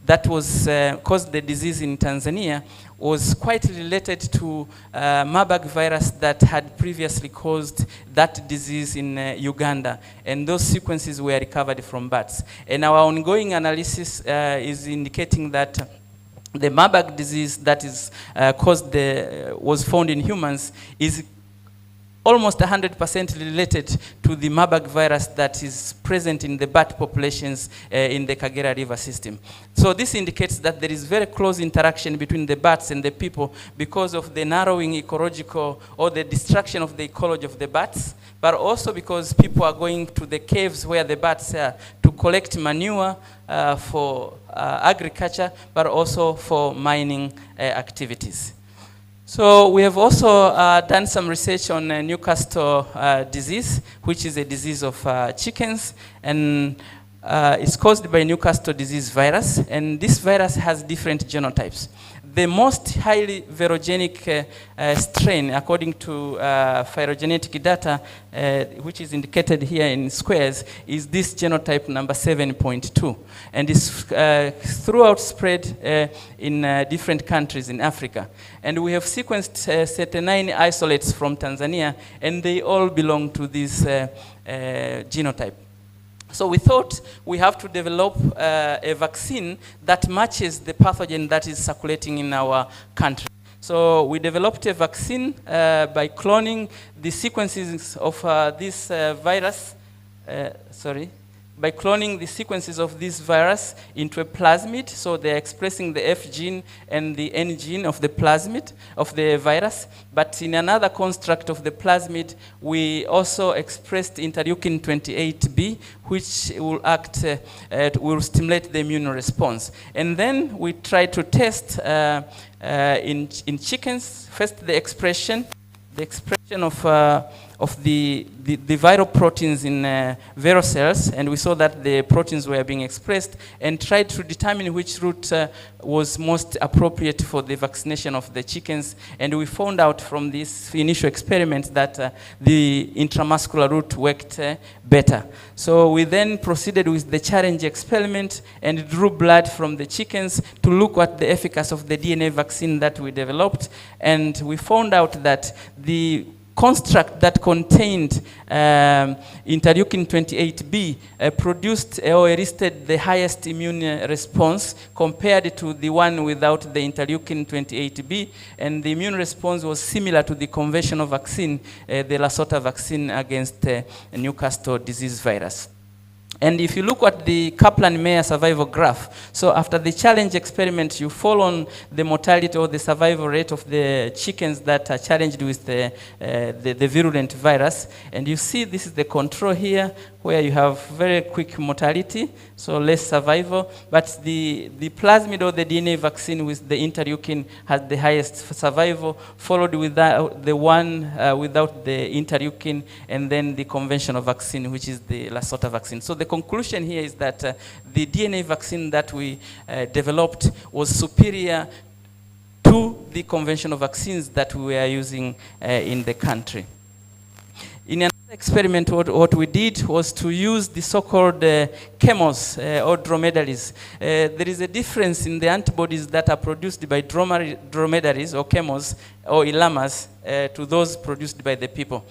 that was caused the disease in Tanzania was quite related to Marburg virus that had previously caused that disease in Uganda, and those sequences were recovered from bats. And our ongoing analysis is indicating that the Marburg disease that is was found in humans is almost 100% related to the Marburg virus that is present in the bat populations in the Kagera River system. So this indicates that there is very close interaction between the bats and the people because of the narrowing ecological or the destruction of the ecology of the bats, but also because people are going to the caves where the bats are to collect manure for agriculture, but also for mining activities. So we have also done some research on Newcastle disease, which is a disease of chickens, and it's caused by Newcastle disease virus, and this virus has different genotypes. The most highly virogenic strain, according to phylogenetic data, which is indicated here in squares, is this genotype number 7.2. And it's throughout spread in different countries in Africa. And we have sequenced 39 isolates from Tanzania, and they all belong to this genotype. So we thought we have to develop a vaccine that matches the pathogen that is circulating in our country. So we developed a vaccine by cloning the sequences of this virus, by cloning the sequences of this virus into a plasmid. So they're expressing the F gene and the N gene of the plasmid of the virus. But in another construct of the plasmid, we also expressed interleukin 28B, which will act, will stimulate the immune response. And then we try to test in chickens, first the expression of the viral proteins in viral cells, and we saw that the proteins were being expressed, and tried to determine which route was most appropriate for the vaccination of the chickens. And we found out from this initial experiment that the intramuscular route worked better. So we then proceeded with the challenge experiment and drew blood from the chickens to look at the efficacy of the DNA vaccine that we developed. And we found out that the construct that contained interleukin 28B produced or elicited the highest immune response compared to the one without the interleukin 28B, and the immune response was similar to the conventional vaccine, the Lasota vaccine against Newcastle disease virus. And if you look at the Kaplan-Meier survival graph, so after the challenge experiment, you fall on the mortality or the survival rate of the chickens that are challenged with the virulent virus. And you see this is the control here, where you have very quick mortality, so less survival. But the plasmid or the DNA vaccine with the interleukin has the highest survival, followed with the one without the interleukin, and then the conventional vaccine, which is the Lasota vaccine. So the conclusion here is that the DNA vaccine that we developed was superior to the conventional vaccines that we were using in the country. In another experiment, what we did was to use the so-called camels or dromedaries. There is a difference in the antibodies that are produced by dromedaries or camels or llamas to those produced by the people.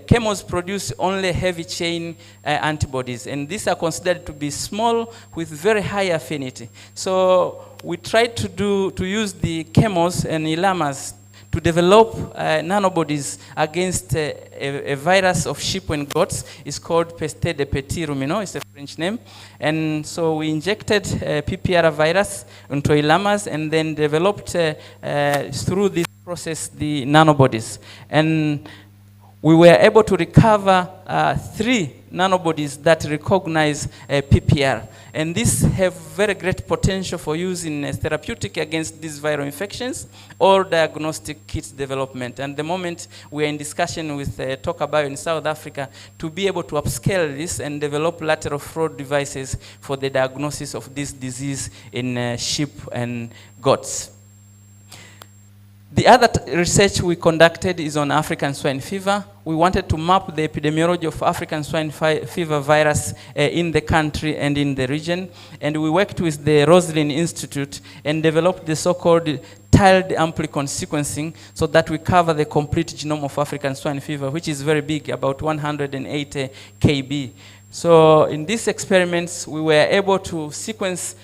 Camels produce only heavy chain antibodies, and these are considered to be small with very high affinity. So we tried to use the camels and llamas to develop nanobodies against a virus of sheep and goats. It's called Peste de Petit Ruminant. It's a French name. And so we injected PPR virus into llamas and then developed through this process the nanobodies. And we were able to recover 3 nanobodies that recognize PPR. And these have very great potential for use in therapeutic against these viral infections or diagnostic kits development. And the moment we are in discussion with Toka Bio in South Africa to be able to upscale this and develop lateral flow devices for the diagnosis of this disease in sheep and goats. The other research we conducted is on African swine fever. We wanted to map the epidemiology of African swine fever virus in the country and in the region. And we worked with the Roslin Institute and developed the so-called tiled amplicon sequencing so that we cover the complete genome of African swine fever, which is very big, about 180 kb. So in these experiments, we were able to sequence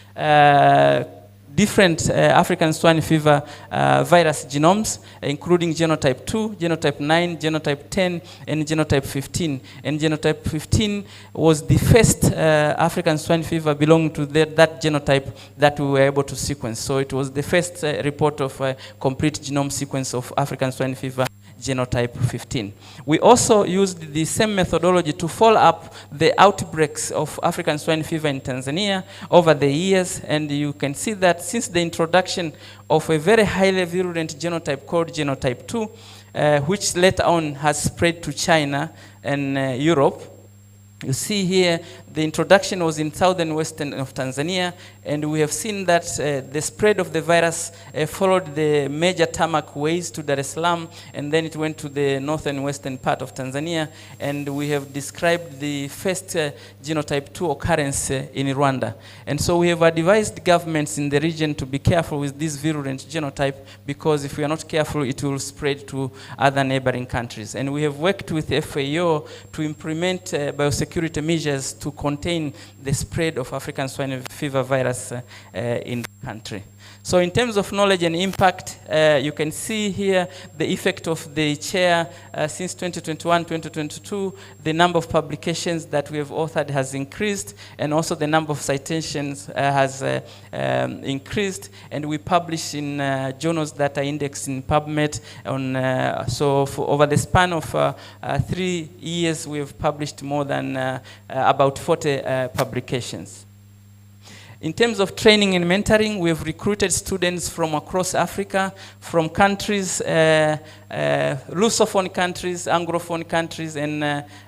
different African swine fever virus genomes, including genotype 2, genotype 9, genotype 10, and genotype 15. And genotype 15 was the first African swine fever belonging to that genotype that we were able to sequence. So it was the first report of a complete genome sequence of African swine fever genotype 15. We also used the same methodology to follow up the outbreaks of African swine fever in Tanzania over the years, and you can see that since the introduction of a very highly virulent genotype called genotype 2, which later on has spread to China and Europe. You see here, the introduction was in southern western of Tanzania, and we have seen that the spread of the virus followed the major tarmac ways to Dar es Salaam, and then it went to the northern western part of Tanzania, and we have described the first genotype 2 occurrence in Rwanda. And so we have advised governments in the region to be careful with this virulent genotype, because if we are not careful, it will spread to other neighboring countries. And we have worked with FAO to implement biosecurity biosecurity measures to contain the spread of African swine fever virus in the country. So in terms of knowledge and impact, you can see here the effect of the chair since 2021-2022. The number of publications that we have authored has increased, and also the number of citations has increased, and we publish in journals that are indexed in PubMed. So for over the span of 3 years, we have published more than about 40 publications. In terms of training and mentoring, we have recruited students from across Africa, from countries, Lusophone countries, Anglophone countries, and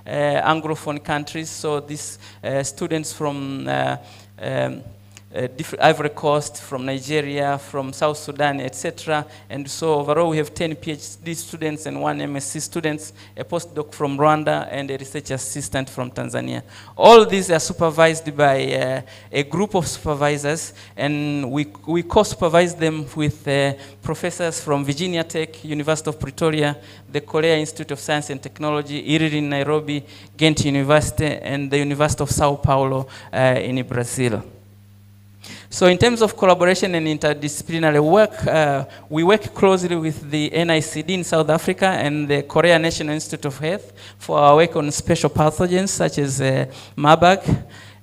Anglophone countries. So these students from Ivory Coast, from Nigeria, from South Sudan, etc. And so overall we have 10 PhD students and 1 MSc students, a postdoc from Rwanda, and a research assistant from Tanzania. All these are supervised by a group of supervisors, and we co-supervise them with professors from Virginia Tech, University of Pretoria, the Korea Institute of Science and Technology, IRIR in Nairobi, Ghent University, and the University of Sao Paulo in Brazil. So in terms of collaboration and interdisciplinary work, we work closely with the NICD in South Africa and the Korea National Institute of Health for our work on special pathogens such as Marburg.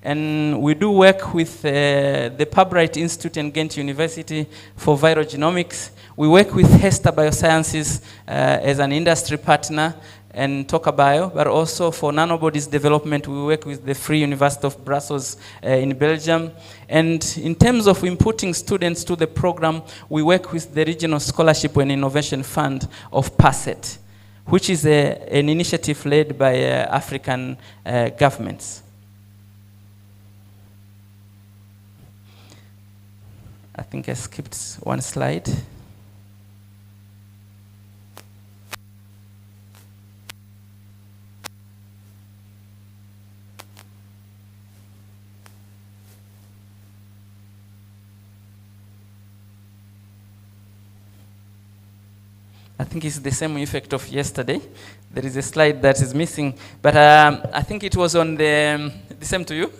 And we do work with the Pulbright Institute and Ghent University for viral genomics. We work with Hester Biosciences as an industry partner and TokaBio, but also for nanobodies development, we work with the Free University of Brussels in Belgium. And in terms of inputting students to the program, we work with the Regional Scholarship and Innovation Fund of PASET, which is an initiative led by African governments. I think I skipped one slide. I think it's the same effect of yesterday. There is a slide that is missing, but I think it was on the same to you?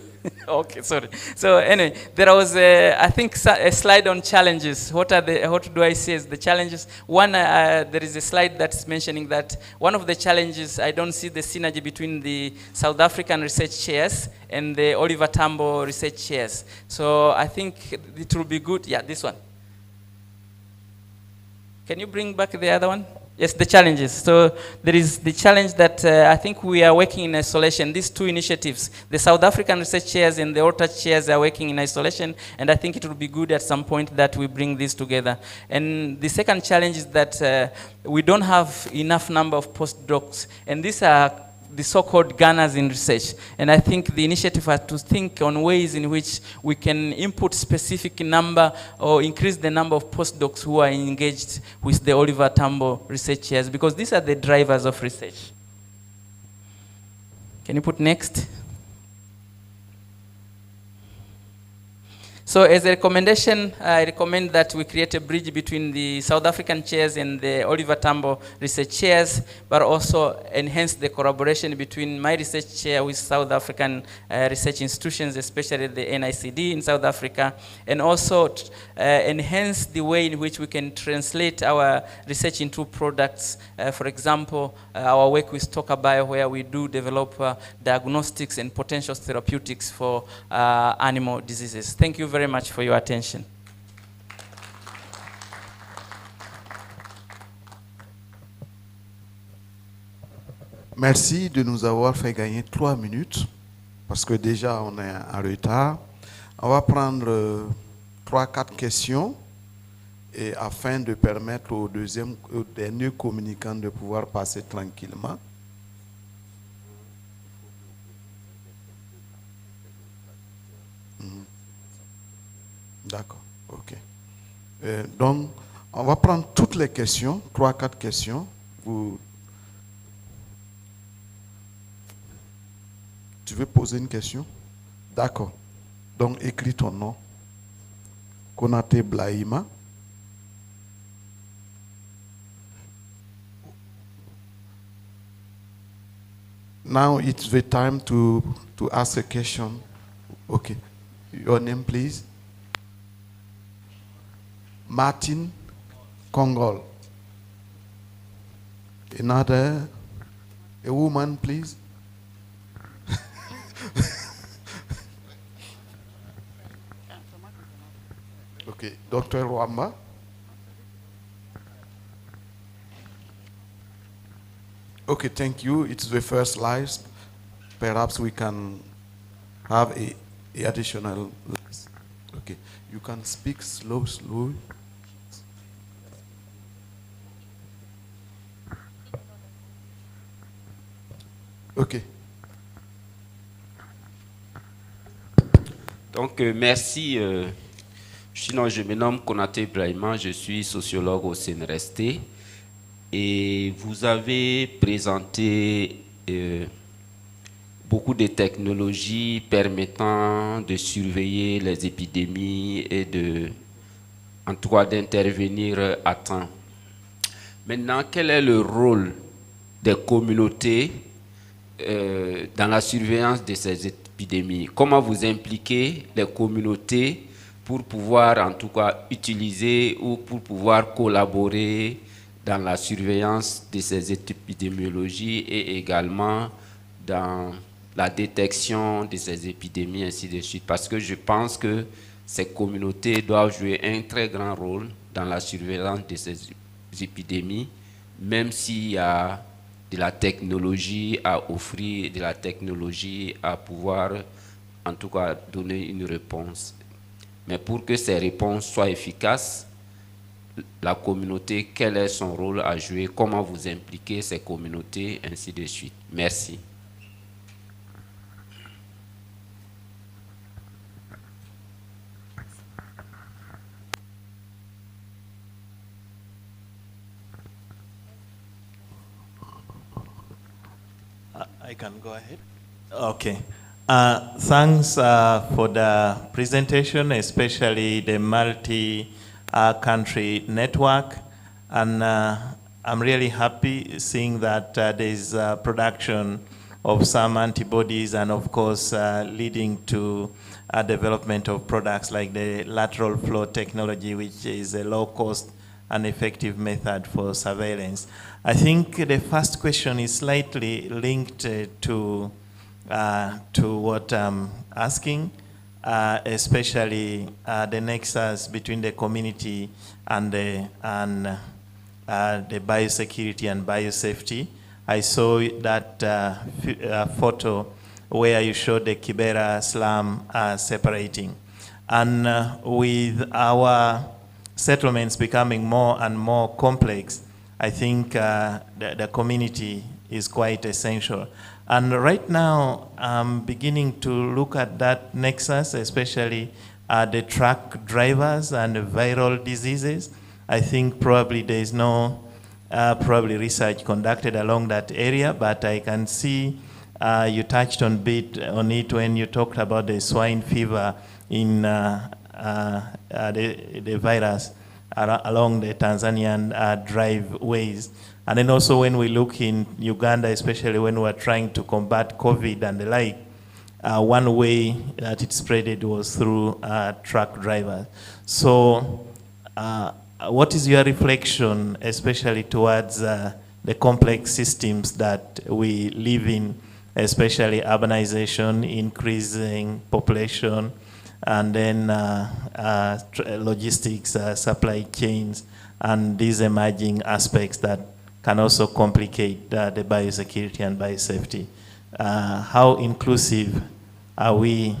Okay, sorry. So anyway, there was I think a slide on challenges. What do I say as the challenges? One, there is a slide that's mentioning that one of the challenges, I don't see the synergy between the South African research chairs and the Oliver Tambo research chairs. So I think it will be good. Yeah, this one. Can you bring back the other one? Yes, the challenges. So there is the challenge that I think we are working in isolation. These two initiatives, the South African research chairs and the Ortarchi chairs are working in isolation, and I think it will be good at some point that we bring these together. And the second challenge is that we don't have enough number of postdocs, and these are the so-called gunners in research. And I think the initiative has to think on ways in which we can input specific number or increase the number of postdocs who are engaged with the Oliver Tambo research chairs, because these are the drivers of research. Can you put next? So as a recommendation, I recommend that we create a bridge between the South African chairs and the Oliver Tambo research chairs, but also enhance the collaboration between my research chair with South African research institutions, especially the NICD in South Africa, and also enhance the way in which we can translate our research into products. For example, our work with TokaBio, where we do develop diagnostics and potential therapeutics for animal diseases. Thank you very much for your attention. Merci de nous avoir fait gagner 3 minutes, parce que déjà on est en retard. On va prendre 3-4 questions, et afin de permettre au dernier communicant de pouvoir passer tranquillement. D'accord, ok. Donc, on va prendre toutes les questions, 3-4 questions. Tu veux poser une question? D'accord. Donc, écris ton nom. Konaté Blaïma. Now it's the time to ask a question. Okay. Your name, please? Martin Kongol. Another, a woman, please. Okay, Dr. Rwamba. Okay, thank you. It's the first live. Perhaps we can have a additional. Okay, you can speak slow. Okay. Donc, merci. Sinon, je me nomme Konaté Ibrahima, je suis sociologue au CNRST. Et vous avez présenté beaucoup de technologies permettant de surveiller les épidémies et en tout cas d'intervenir à temps. Maintenant, quel est le rôle des communautés dans la surveillance de ces épidémies? Comment vous impliquez les communautés pour pouvoir en tout cas utiliser ou pour pouvoir collaborer dans la surveillance de ces épidémiologies et également dans la détection de ces épidémies, ainsi de suite? Parce que je pense que ces communautés doivent jouer un très grand rôle dans la surveillance de ces épidémies, même s'il y a de la technologie à offrir, de la technologie à pouvoir en tout cas donner une réponse. Mais pour que ces réponses soient efficaces, la communauté, quel est son rôle à jouer? Comment vous impliquez ces communautés, ainsi de suite? Merci. I can go ahead. Okay. Thanks for the presentation, especially the multi-country network. And I'm really happy seeing that there is production of some antibodies and, of course, leading to development of products like the lateral flow technology, which is a low-cost and effective method for surveillance. I think the first question is slightly linked to what I'm asking, especially the nexus between the community and the biosecurity and biosafety. I saw that photo where you showed the Kibera slum separating. And with our settlements becoming more and more complex, I think the community is quite essential. And right now, I'm beginning to look at that nexus, especially the truck drivers and viral diseases. I think probably there is no probably research conducted along that area, but I can see you touched on it when you talked about the swine fever in the virus along the Tanzanian driveways. And then also when we look in Uganda, especially when we're trying to combat COVID and the like, one way that it spreaded was through truck drivers. So what is your reflection, especially towards the complex systems that we live in, especially urbanization, increasing population, and then logistics, supply chains, and these emerging aspects that can also complicate the biosecurity and biosafety. How inclusive are we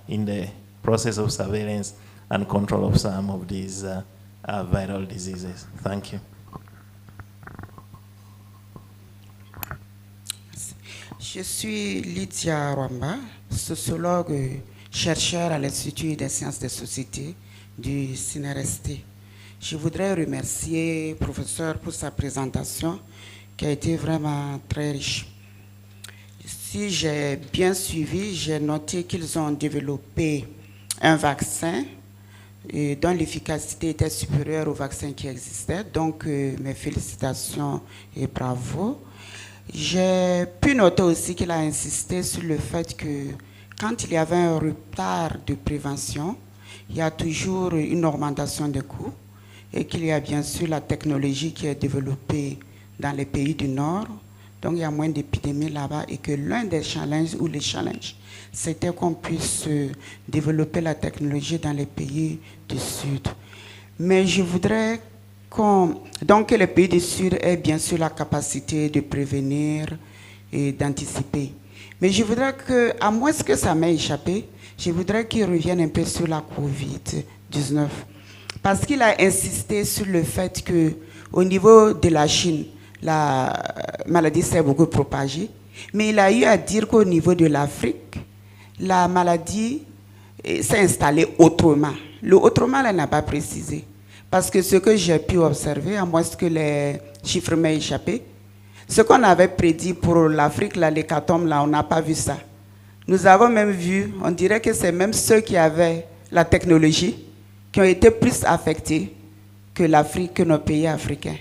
in the process of surveillance and control of some of these viral diseases? Thank you. Je suis Lydia Rwamba, sociologue, chercheur à l'Institut des sciences des sociétés du CNRST. Je voudrais remercier le professeur pour sa présentation qui a été vraiment très riche. Si j'ai bien suivi, j'ai noté qu'ils ont développé un vaccin dont l'efficacité était supérieure au vaccin qui existait. Donc, mes félicitations et bravo. J'ai pu noter aussi qu'il a insisté sur le fait que quand il y avait un retard de prévention, il y a toujours une augmentation des coûts et qu'il y a bien sûr la technologie qui est développée dans les pays du Nord. Donc il y a moins d'épidémies là-bas et que l'un des challenges ou les challenges, c'était qu'on puisse développer la technologie dans les pays du Sud. Mais je voudrais donc que les pays du Sud aient bien sûr la capacité de prévenir et d'anticiper. Mais je voudrais que, à moins que ça m'ait échappé, je voudrais qu'il revienne un peu sur la COVID-19. Parce qu'il a insisté sur le fait qu'au niveau de la Chine, la maladie s'est beaucoup propagée. Mais il a eu à dire qu'au niveau de l'Afrique, la maladie s'est installée autrement. Le autrement, elle n'a pas précisé. Parce que ce que j'ai pu observer, à moins que les chiffres m'aient échappé, ce qu'on avait prédit pour l'Afrique, l'hécatombe, là, on n'a pas vu ça. Nous avons même vu, on dirait que c'est même ceux qui avaient la technologie qui ont été plus affectés que l'Afrique, que nos pays africains.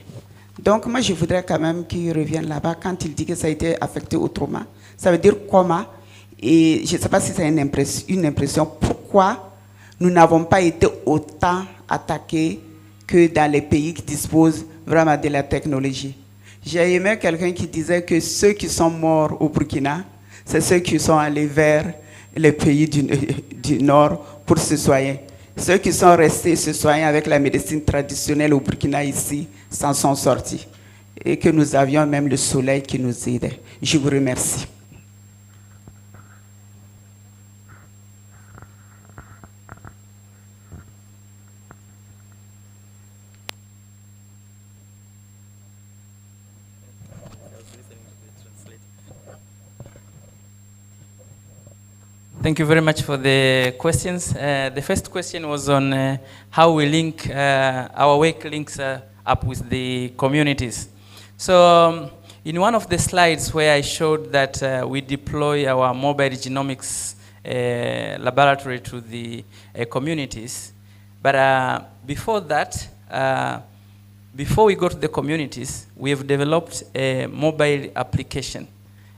Donc moi, je voudrais quand même qu'il revienne là-bas quand il dit que ça a été affecté autrement. Ça veut dire comment? Et je ne sais pas si c'est une impression. Pourquoi nous n'avons pas été autant attaqués que dans les pays qui disposent vraiment de la technologie? J'ai aimé quelqu'un qui disait que ceux qui sont morts au Burkina, c'est ceux qui sont allés vers les pays du Nord pour se soigner. Ceux qui sont restés se soigner avec la médecine traditionnelle au Burkina ici s'en sont sortis. Et que nous avions même le soleil qui nous aidait. Je vous remercie. Thank you very much for the questions. The first question was on how we link, our work links up with the communities. So in one of the slides where I showed that we deploy our mobile genomics laboratory to the communities, but before that, before we go to the communities, we have developed a mobile application.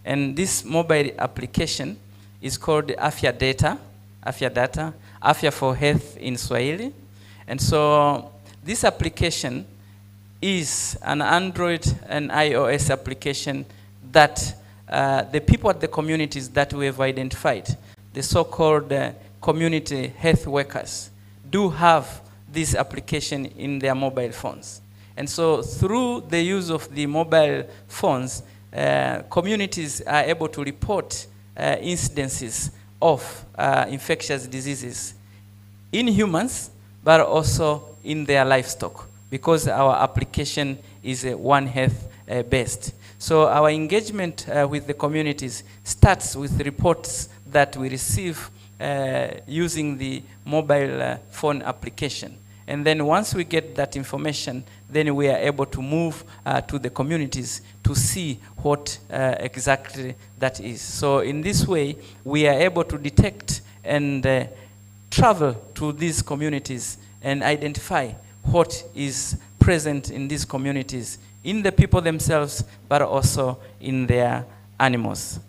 And this mobile application is called Afya Data, Afya for Health in Swahili. And so this application is an Android and iOS application that the people at the communities that we have identified, the so-called community health workers, do have this application in their mobile phones. And so through the use of the mobile phones, communities are able to report incidences of infectious diseases in humans, but also in their livestock, because our application is One Health based. So our engagement with the communities starts with reports that we receive using the mobile phone application. And then once we get that information, then we are able to move to the communities to see what exactly that is. So in this way, we are able to detect and travel to these communities and identify what is present in these communities, in the people themselves, but also in their animals.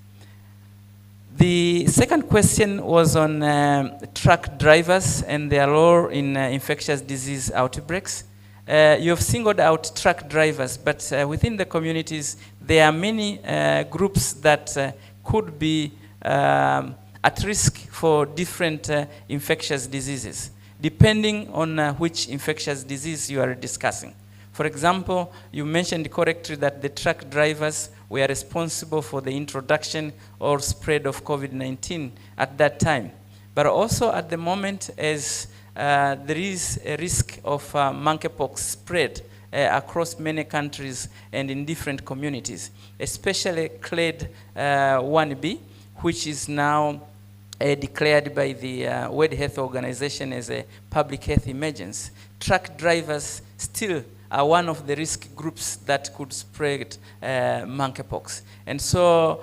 The second question was on truck drivers and their role in infectious disease outbreaks. You have singled out truck drivers, but within the communities, there are many groups that could be at risk for different infectious diseases, depending on which infectious disease you are discussing. For example, you mentioned correctly that the truck drivers were responsible for the introduction or spread of COVID-19 at that time. But also at the moment, as there is a risk of monkeypox spread across many countries and in different communities, especially clade 1B, which is now declared by the World Health Organization as a public health emergency. Truck drivers still are one of the risk groups that could spread monkeypox. And so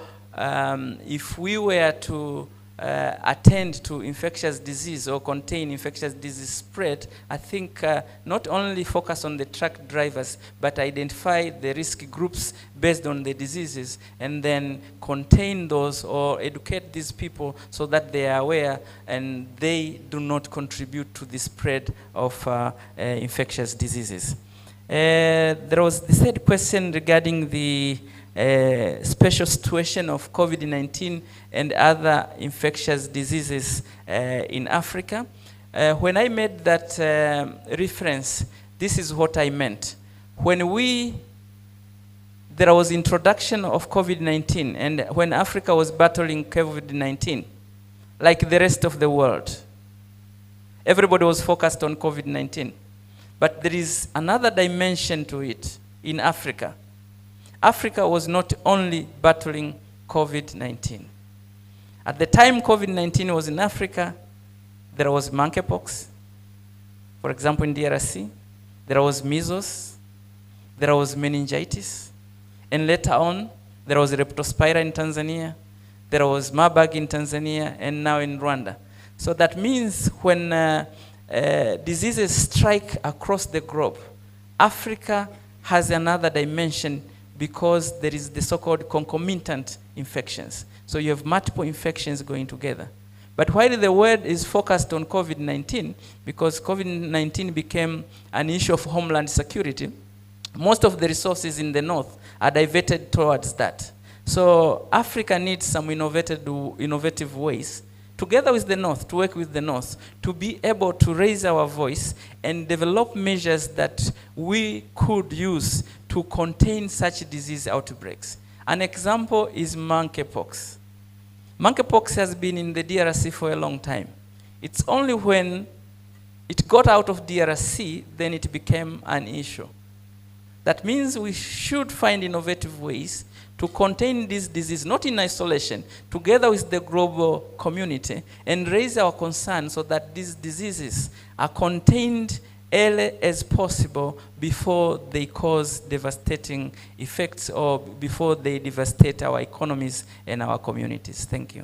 if we were to attend to infectious disease or contain infectious disease spread, I think not only focus on the truck drivers, but identify the risk groups based on the diseases, and then contain those or educate these people so that they are aware and they do not contribute to the spread of infectious diseases. There was the third question regarding the special situation of COVID-19 and other infectious diseases in Africa. When I made that reference, this is what I meant. When there was introduction of COVID-19, and when Africa was battling COVID-19, like the rest of the world, everybody was focused on COVID-19. But there is another dimension to it in Africa. Africa was not only battling COVID-19. At the time COVID-19 was in Africa, there was monkeypox, for example in DRC, there was measles, there was meningitis, and later on, there was leptospira in Tanzania, there was Marburg in Tanzania, and now in Rwanda. So that means when diseases strike across the globe, Africa has another dimension because there is the so-called concomitant infections. So you have multiple infections going together. But while the world is focused on COVID-19, because COVID-19 became an issue of homeland security, most of the resources in the north are diverted towards that. So Africa needs some innovative ways, together with the north, to work with the north, to be able to raise our voice and develop measures that we could use to contain such disease outbreaks. An example is monkeypox. Monkeypox has been in the DRC for a long time. It's only when it got out of DRC, then it became an issue. That means we should find innovative ways to contain this disease, not in isolation, together with the global community, and raise our concern so that these diseases are contained early as possible before they cause devastating effects or before they devastate our economies and our communities. Thank you.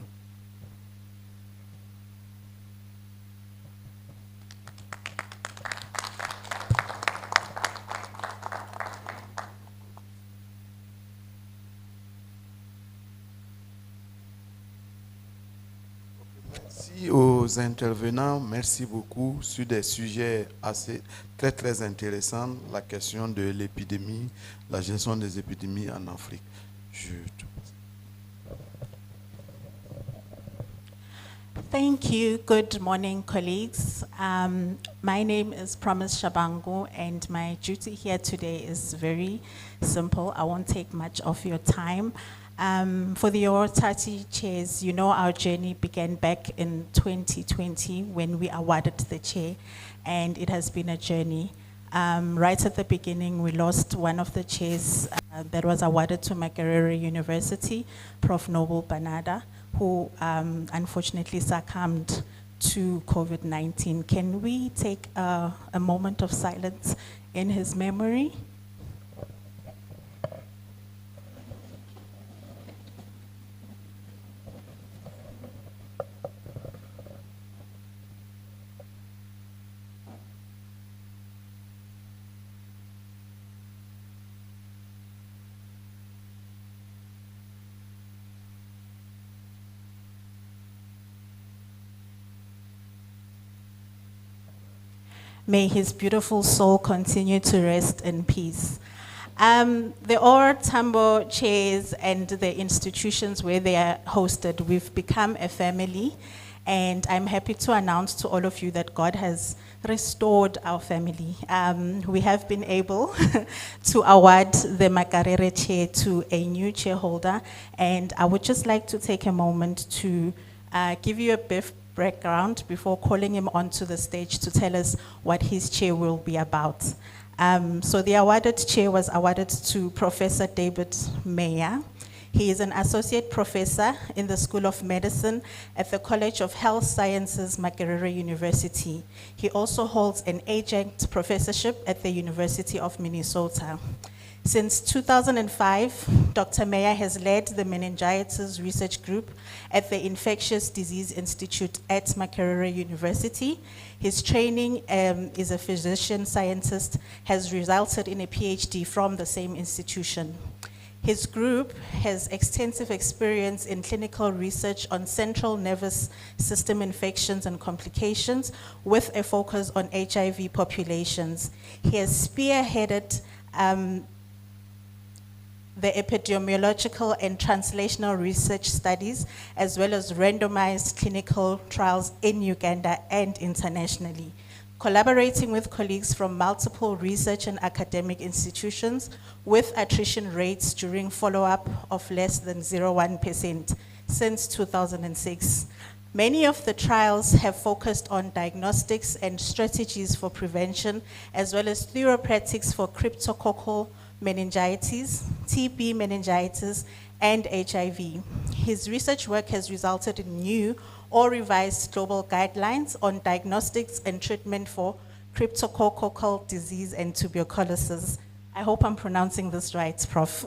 Merci aux intervenants, merci beaucoup sur des sujets très intéressants, la question de l'épidémie, la gestion des épidémies en Afrique. Thank you. Good morning, colleagues. My name is Promise Shabangu, and my duty here today is very simple. I won't take much of your time. For the Ortarchi chairs, you know our journey began back in 2020 when we awarded the chair, and it has been a journey. Right at the beginning, we lost one of the chairs that was awarded to Makerere University, Prof. Noble Banada, who unfortunately succumbed to COVID-19. Can we take a moment of silence in his memory? May his beautiful soul continue to rest in peace. The Or Tambo chairs and the institutions where they are hosted, we've become a family, and I'm happy to announce to all of you that God has restored our family. We have been able to award the Makerere chair to a new chairholder, and I would just like to take a moment to give you a brief background before calling him onto the stage to tell us what his chair will be about. So the awarded chair was awarded to Professor David Meyer. He is an associate professor in the School of Medicine at the College of Health Sciences, Makerere University. He also holds an adjunct professorship at the University of Minnesota. Since 2005, Dr. Meyer has led the meningitis research group at the Infectious Disease Institute at Makerere University. His training as a physician scientist has resulted in a PhD from the same institution. His group has extensive experience in clinical research on central nervous system infections and complications with a focus on HIV populations. He has spearheaded the epidemiological and translational research studies, as well as randomized clinical trials in Uganda and internationally. Collaborating with colleagues from multiple research and academic institutions with attrition rates during follow-up of less than 0.1% since 2006. Many of the trials have focused on diagnostics and strategies for prevention, as well as therapeutics for cryptococcal meningitis, TB meningitis, and HIV. His research work has resulted in new or revised global guidelines on diagnostics and treatment for cryptococcal disease and tuberculosis. I hope I'm pronouncing this right, Prof.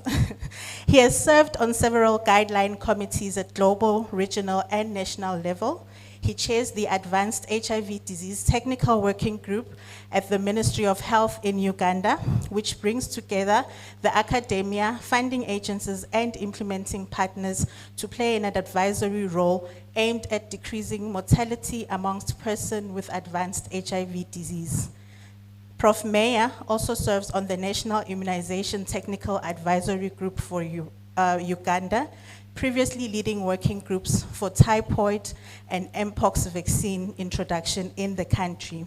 He has served on several guideline committees at global, regional, and national level. He chairs the Advanced HIV Disease Technical Working Group at the Ministry of Health in Uganda, which brings together the academia, funding agencies, and implementing partners to play an advisory role aimed at decreasing mortality amongst persons with advanced HIV disease. Prof. Meyer also serves on the National Immunization Technical Advisory Group for Uganda, previously leading working groups for typhoid and mpox vaccine introduction in the country.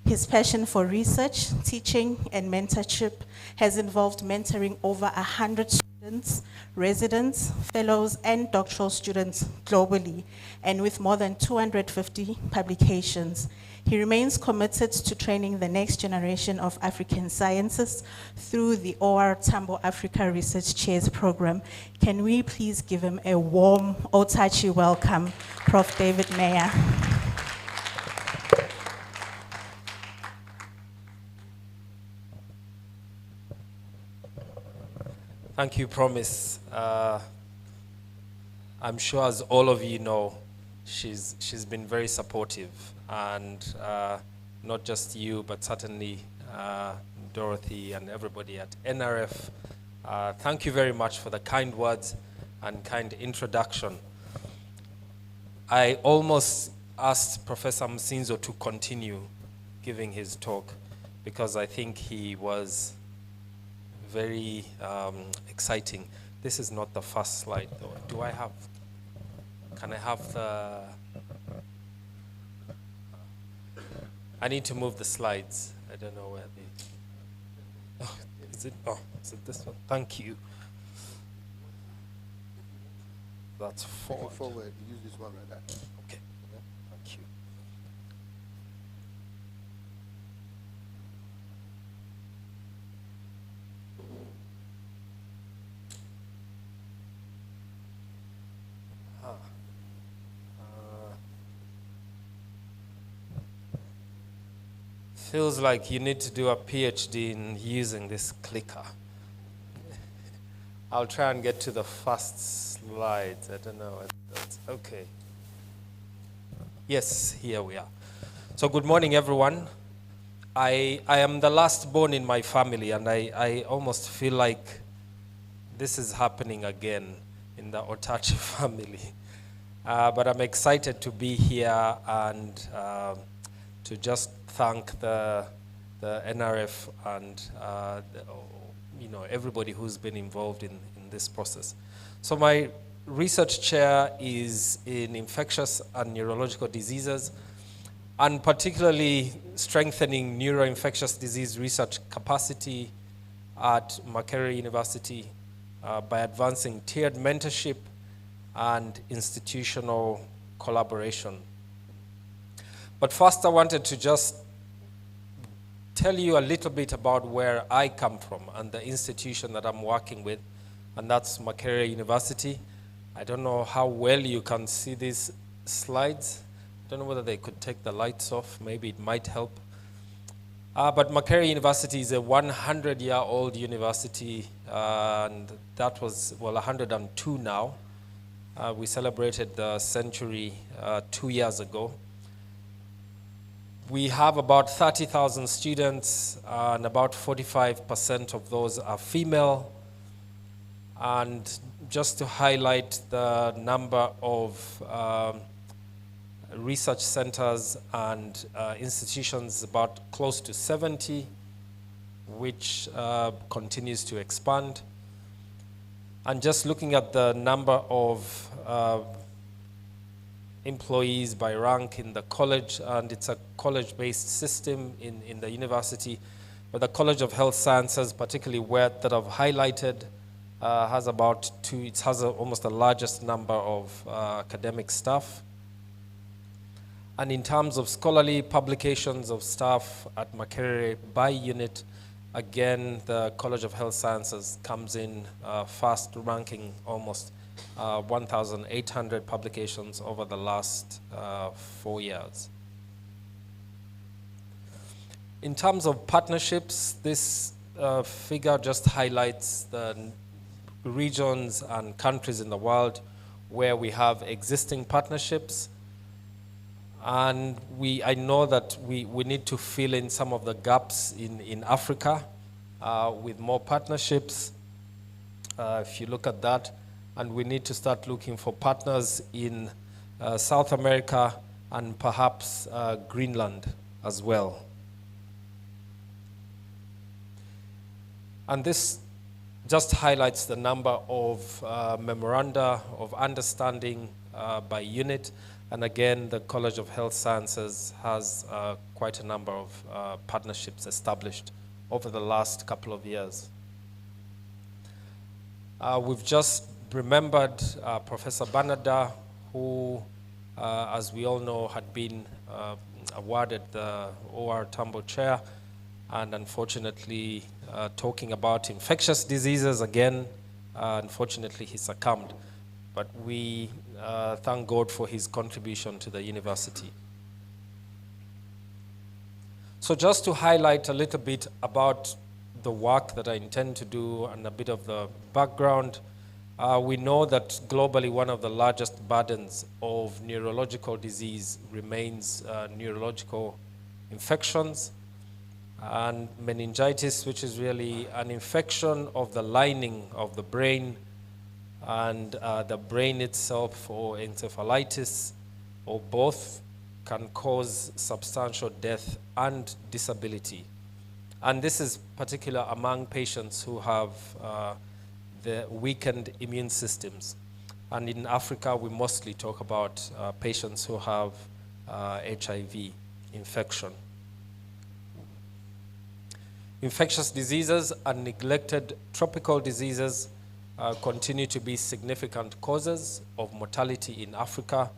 His passion for research, teaching, and mentorship has involved mentoring over 100 students, residents, fellows, and doctoral students globally, and with more than 250 publications. He remains committed to training the next generation of African scientists through the OR Tambo Africa Research Chairs Program. Can we please give him a warm Ortarchi welcome, Prof. David Meyer. Thank you, Promise. I'm sure, as all of you know, she's been very supportive, and not just you, but certainly Dorothy and everybody at NRF. Thank you very much for the kind words and kind introduction. I almost asked Professor Msinzo to continue giving his talk because I think he was very exciting. This is not the first slide, though. Can I have the... I need to move the slides. I don't know where they... Oh, is it this one? Thank you. That's forward. Forward, use this one like that. Okay, thank you. Feels like you need to do a PhD in using this clicker. I'll try and get to the first slide. I don't know. That's okay. Yes, here we are. So good morning, everyone. I am the last born in my family, and I almost feel like this is happening again in the Ortarchi family. But I'm excited to be here and to just thank the NRF and everybody who's been involved in this process. So my research chair is in infectious and neurological diseases, and particularly strengthening neuroinfectious disease research capacity at Makerere University by advancing tiered mentorship and institutional collaboration. But first I wanted to just tell you a little bit about where I come from and the institution that I'm working with, and that's Makerere University. I don't know how well you can see these slides. I don't know whether they could take the lights off. Maybe it might help. But Makerere University is a 100-year-old university, and that was, well, 102 now. We celebrated the century 2 years ago. We have about 30,000 students, and about 45% of those are female. And just to highlight the number of research centers and institutions, about close to 70, which continues to expand. And just looking at the number of employees by rank in the college, and it's a college-based system in the university, but the College of Health Sciences, particularly where that I've highlighted, has about almost the largest number of academic staff. And in terms of scholarly publications of staff at Makerere by unit, again, the College of Health Sciences comes in fast, ranking almost 1,800 publications over the last 4 years. In terms of partnerships, this figure just highlights the regions and countries in the world where we have existing partnerships. And I know that we need to fill in some of the gaps in Africa with more partnerships, if you look at that. And we need to start looking for partners in South America and perhaps Greenland as well. And this just highlights the number of memoranda of understanding by unit. And again, the College of Health Sciences has quite a number of partnerships established over the last couple of years. We've just remembered Professor Banada, who, as we all know, had been awarded the OR Tambo Chair, and unfortunately, talking about infectious diseases again, unfortunately he succumbed. But we thank God for his contribution to the university. So just to highlight a little bit about the work that I intend to do and a bit of the background, we know that globally one of the largest burdens of neurological disease remains neurological infections and meningitis, which is really an infection of the lining of the brain, and the brain itself, or encephalitis, or both, can cause substantial death and disability. And this is particular among patients who have the weakened immune systems. And in Africa, we mostly talk about patients who have HIV infection. Infectious diseases and neglected tropical diseases continue to be significant causes of mortality in Africa.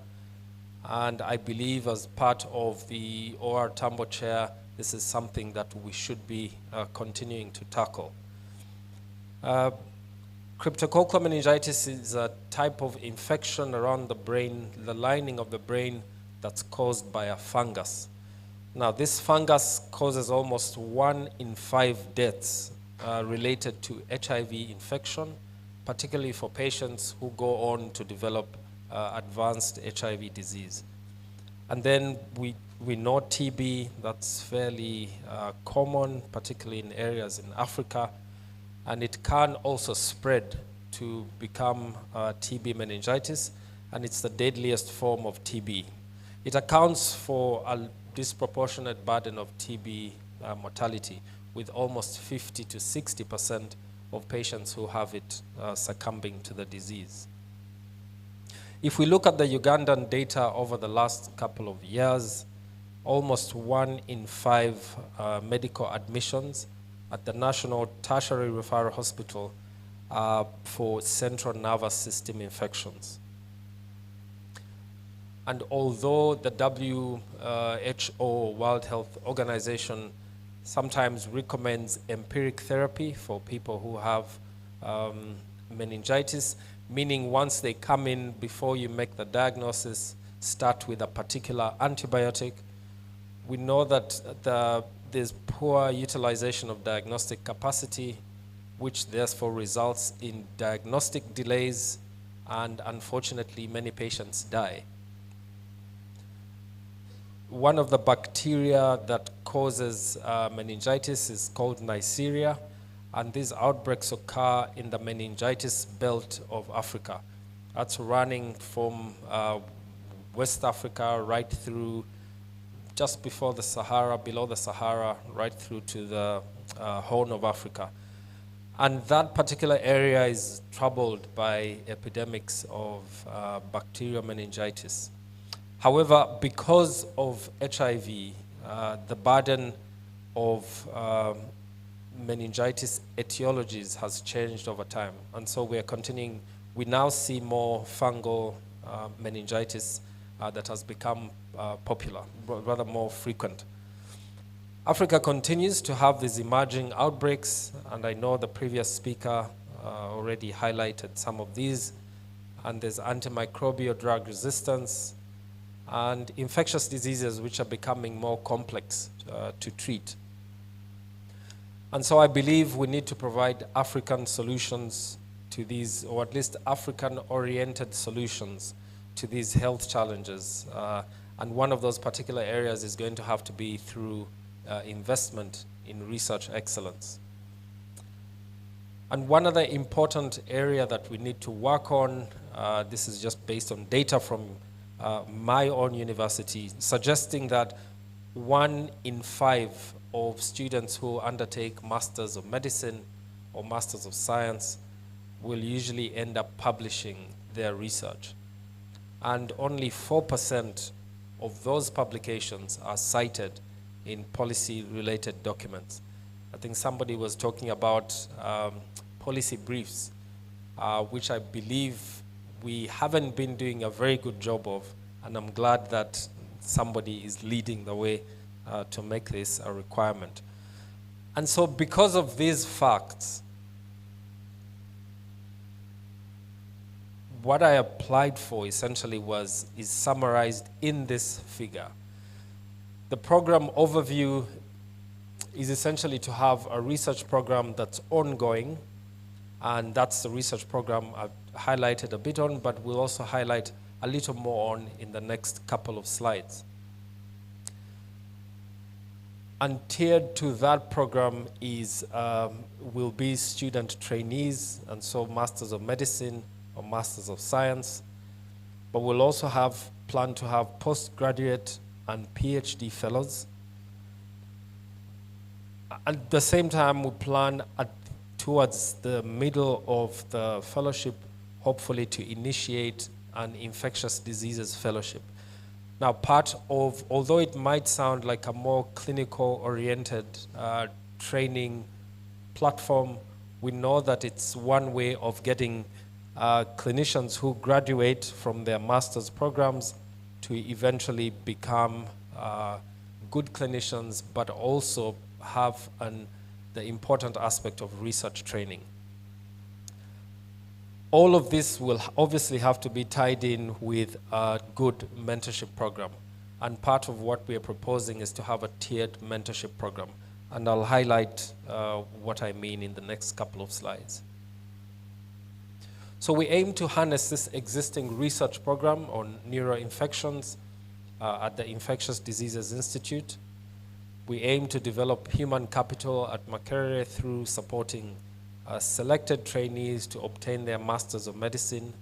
And I believe as part of the OR Tambo Chair, this is something that we should be continuing to tackle. Cryptococcal meningitis is a type of infection around the brain, the lining of the brain, that's caused by a fungus. Now, this fungus causes almost 1 in 5 deaths related to HIV infection, particularly for patients who go on to develop advanced HIV disease. And then we know TB, that's fairly common, particularly in areas in Africa, and it can also spread to become TB meningitis, and it's the deadliest form of TB. It accounts for a disproportionate burden of TB mortality, with almost 50 to 60% of patients who have it succumbing to the disease. If we look at the Ugandan data over the last couple of years, almost 1 in 5 medical admissions at the National Tertiary Referral Hospital for central nervous system infections. And although the WHO, World Health Organization, sometimes recommends empiric therapy for people who have meningitis, meaning once they come in, before you make the diagnosis, start with a particular antibiotic. We know that the there's poor utilization of diagnostic capacity, which therefore results in diagnostic delays, and unfortunately many patients die. One of the bacteria that causes meningitis is called Neisseria, and these outbreaks occur in the meningitis belt of Africa. That's running from West Africa right through just before the Sahara, below the Sahara, right through to the Horn of Africa. And that particular area is troubled by epidemics of bacterial meningitis. However, because of HIV, the burden of meningitis etiologies has changed over time. And so we are continuing, we now see more fungal meningitis that has become popular, rather more frequent. Africa continues to have these emerging outbreaks, and I know the previous speaker already highlighted some of these, and there's antimicrobial drug resistance and infectious diseases which are becoming more complex to treat. And so I believe we need to provide African solutions to these, or at least African-oriented solutions to these health challenges. And one of those particular areas is going to have to be through investment in research excellence. And one other important area that we need to work on, this is just based on data from my own university, suggesting that 1 in 5 of students who undertake Masters of Medicine or Masters of Science will usually end up publishing their research. And only 4% of those publications are cited in policy-related documents. I think somebody was talking about policy briefs, which I believe we haven't been doing a very good job of, and I'm glad that somebody is leading the way to make this a requirement. And so because of these facts, what I applied for essentially is summarized in this figure. The program overview is essentially to have a research program that's ongoing, and that's the research program I've highlighted a bit on, but we'll also highlight a little more on in the next couple of slides. And tiered to that program is will be student trainees, and so Masters of Medicine or Masters of Science, but we'll also plan to have postgraduate and PhD fellows. At the same time, we plan towards the middle of the fellowship, hopefully to initiate an infectious diseases fellowship. Now, part of, although it might sound like a more clinical-oriented training platform, we know that it's one way of getting clinicians who graduate from their master's programs to eventually become good clinicians, but also have the important aspect of research training. All of this will obviously have to be tied in with a good mentorship program. And part of what we are proposing is to have a tiered mentorship program. And I'll highlight what I mean in the next couple of slides. So we aim to harness this existing research program on neuroinfections at the Infectious Diseases Institute. We aim to develop human capital at Makerere through supporting selected trainees to obtain their Masters of Medicine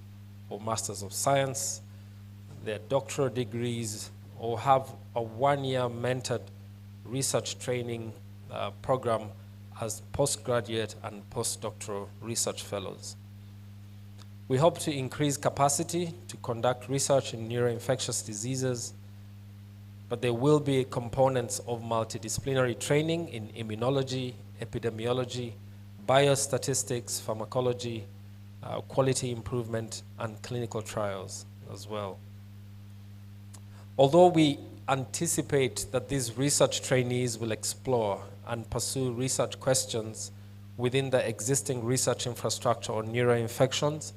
or Masters of Science, their doctoral degrees, or have a one-year mentored research training program as postgraduate and postdoctoral research fellows. We hope to increase capacity to conduct research in neuroinfectious diseases, but there will be components of multidisciplinary training in immunology, epidemiology, biostatistics, pharmacology, quality improvement, and clinical trials as well. Although we anticipate that these research trainees will explore and pursue research questions within the existing research infrastructure on neuroinfections,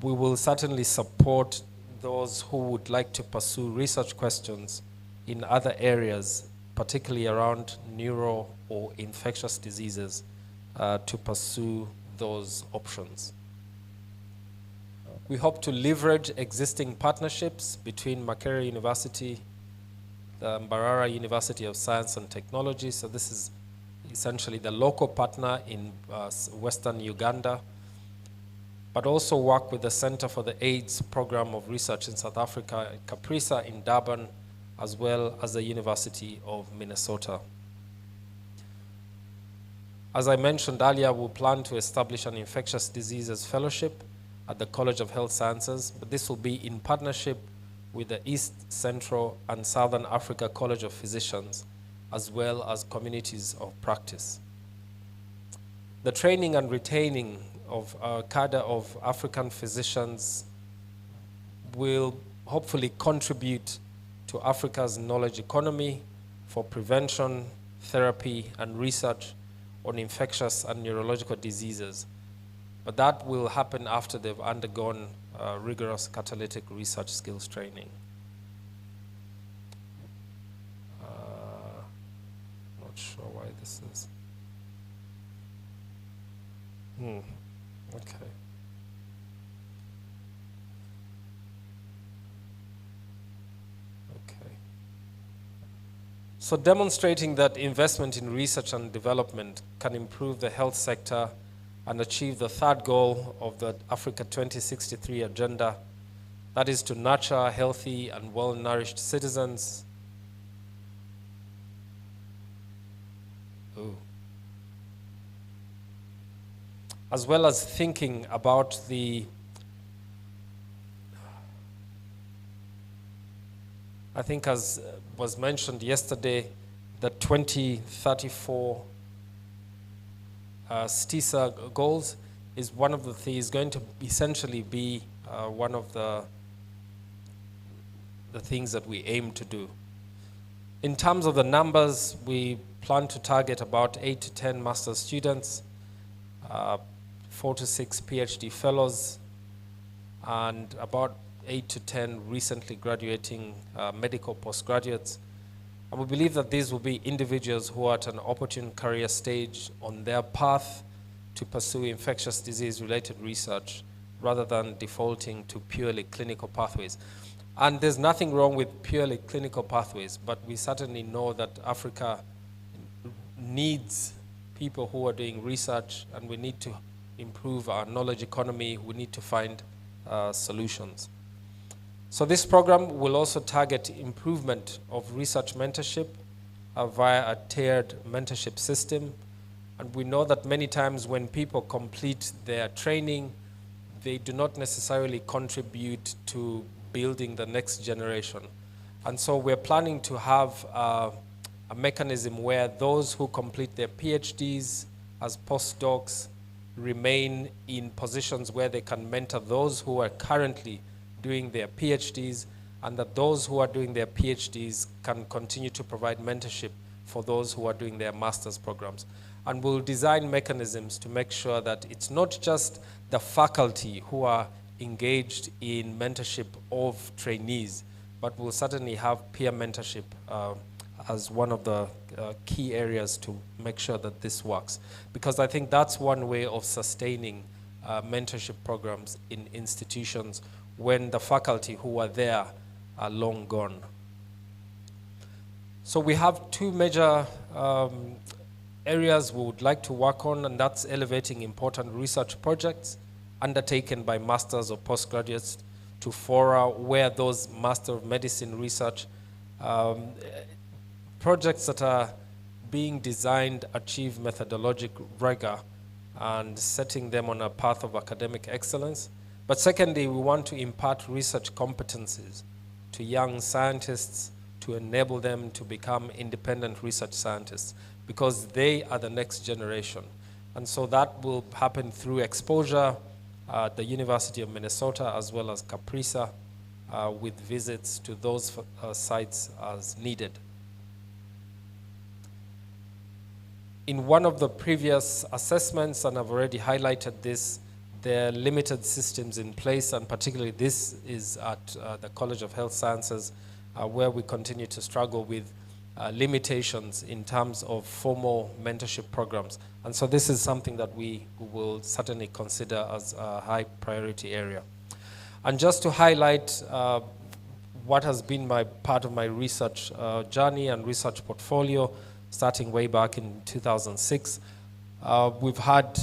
we will certainly support those who would like to pursue research questions in other areas particularly around neuro or infectious diseases, to pursue those options. We hope to leverage existing partnerships between Makerere University, the Mbarara University of Science and Technology. So this is essentially the local partner in Western Uganda, but also work with the Center for the AIDS Program of Research in South Africa, CAPRISA in Durban, as well as the University of Minnesota. As I mentioned earlier, we plan to establish an infectious diseases fellowship at the College of Health Sciences, but this will be in partnership with the East, Central, and Southern Africa College of Physicians, as well as communities of practice. The training and retaining of a cadre of African physicians will hopefully contribute to Africa's knowledge economy for prevention, therapy, and research on infectious and neurological diseases. But that will happen after they've undergone rigorous catalytic research skills training. Not sure why this is. Okay. So demonstrating that investment in research and development can improve the health sector and achieve the third goal of the Africa 2063 agenda, that is to nurture healthy and well-nourished citizens. As well as thinking about the, I think as was mentioned yesterday, the 2034 STISA goals is one of the things, going to essentially be one of the things that we aim to do. In terms of the numbers, we plan to target about 8 to 10 master's students, 4 to 6 PhD fellows, and about 8 to 10 recently graduating medical postgraduates. And we believe that these will be individuals who are at an opportune career stage on their path to pursue infectious disease-related research rather than defaulting to purely clinical pathways. And there's nothing wrong with purely clinical pathways, but we certainly know that Africa needs people who are doing research, and we need to improve our knowledge economy. We need to find solutions. So this program will also target improvement of research mentorship via a tiered mentorship system. And we know that many times when people complete their training, they do not necessarily contribute to building the next generation. And so we're planning to have a mechanism where those who complete their PhDs as postdocs remain in positions where they can mentor those who are currently doing their PhDs, and that those who are doing their PhDs can continue to provide mentorship for those who are doing their master's programs. And we'll design mechanisms to make sure that it's not just the faculty who are engaged in mentorship of trainees, but we'll certainly have peer mentorship as one of the key areas to make sure that this works. Because I think that's one way of sustaining mentorship programs in institutions when the faculty who are there are long gone. So we have two major areas we would like to work on, and that's elevating important research projects undertaken by masters or postgraduates to fora where those Master of Medicine research projects that are being designed achieve methodologic rigor and setting them on a path of academic excellence. But secondly, we want to impart research competencies to young scientists to enable them to become independent research scientists, because they are the next generation. And so that will happen through exposure at the University of Minnesota as well as CAPRISA, with visits to those sites as needed. In one of the previous assessments, and I've already highlighted this, there are limited systems in place, and particularly this is at the College of Health Sciences, where we continue to struggle with limitations in terms of formal mentorship programs. And so this is something that we will certainly consider as a high priority area. And just to highlight what has been part of my research journey and research portfolio, starting way back in 2006, we've had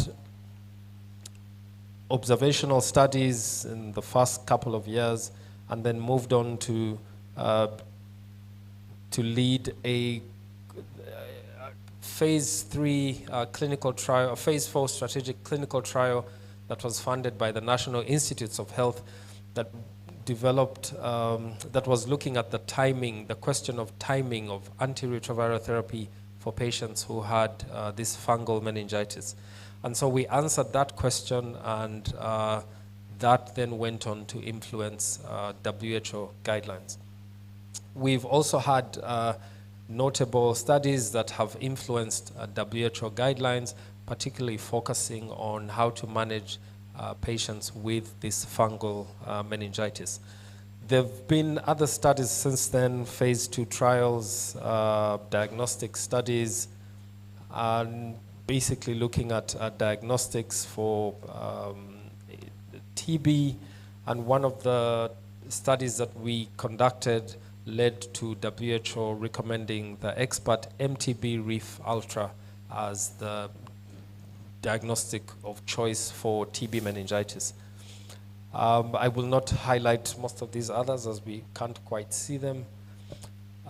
observational studies in the first couple of years, and then moved on to lead a phase 3 clinical trial, a phase 4 strategic clinical trial that was funded by the National Institutes of Health, that developed, that was looking at the timing, the question of timing of antiretroviral therapy for patients who had this fungal meningitis. And so we answered that question, and that then went on to influence WHO guidelines. We've also had notable studies that have influenced WHO guidelines, particularly focusing on how to manage patients with this fungal meningitis. There have been other studies since then, phase 2 trials, diagnostic studies, and basically looking at diagnostics for TB, and one of the studies that we conducted led to WHO recommending the expert MTB Reef Ultra as the diagnostic of choice for TB meningitis. I will not highlight most of these others as we can't quite see them.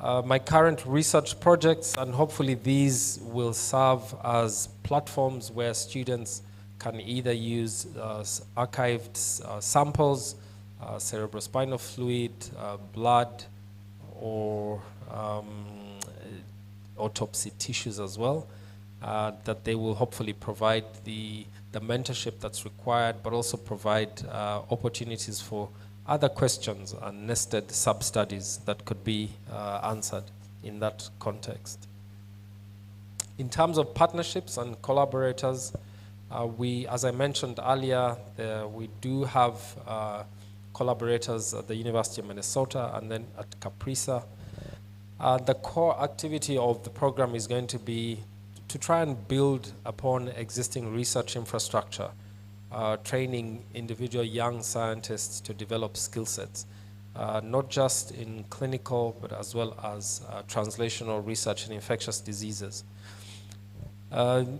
My current research projects, and hopefully these will serve as platforms where students can either use archived samples, cerebrospinal fluid, blood, or autopsy tissues as well, that they will hopefully provide the mentorship that's required, but also provide opportunities for other questions and nested sub-studies that could be answered in that context. In terms of partnerships and collaborators, we, as I mentioned earlier, we do have collaborators at the University of Minnesota and then at CAPRISA. The core activity of the program is going to be to try and build upon existing research infrastructure, training individual young scientists to develop skill sets, not just in clinical, but as well as translational research in infectious diseases.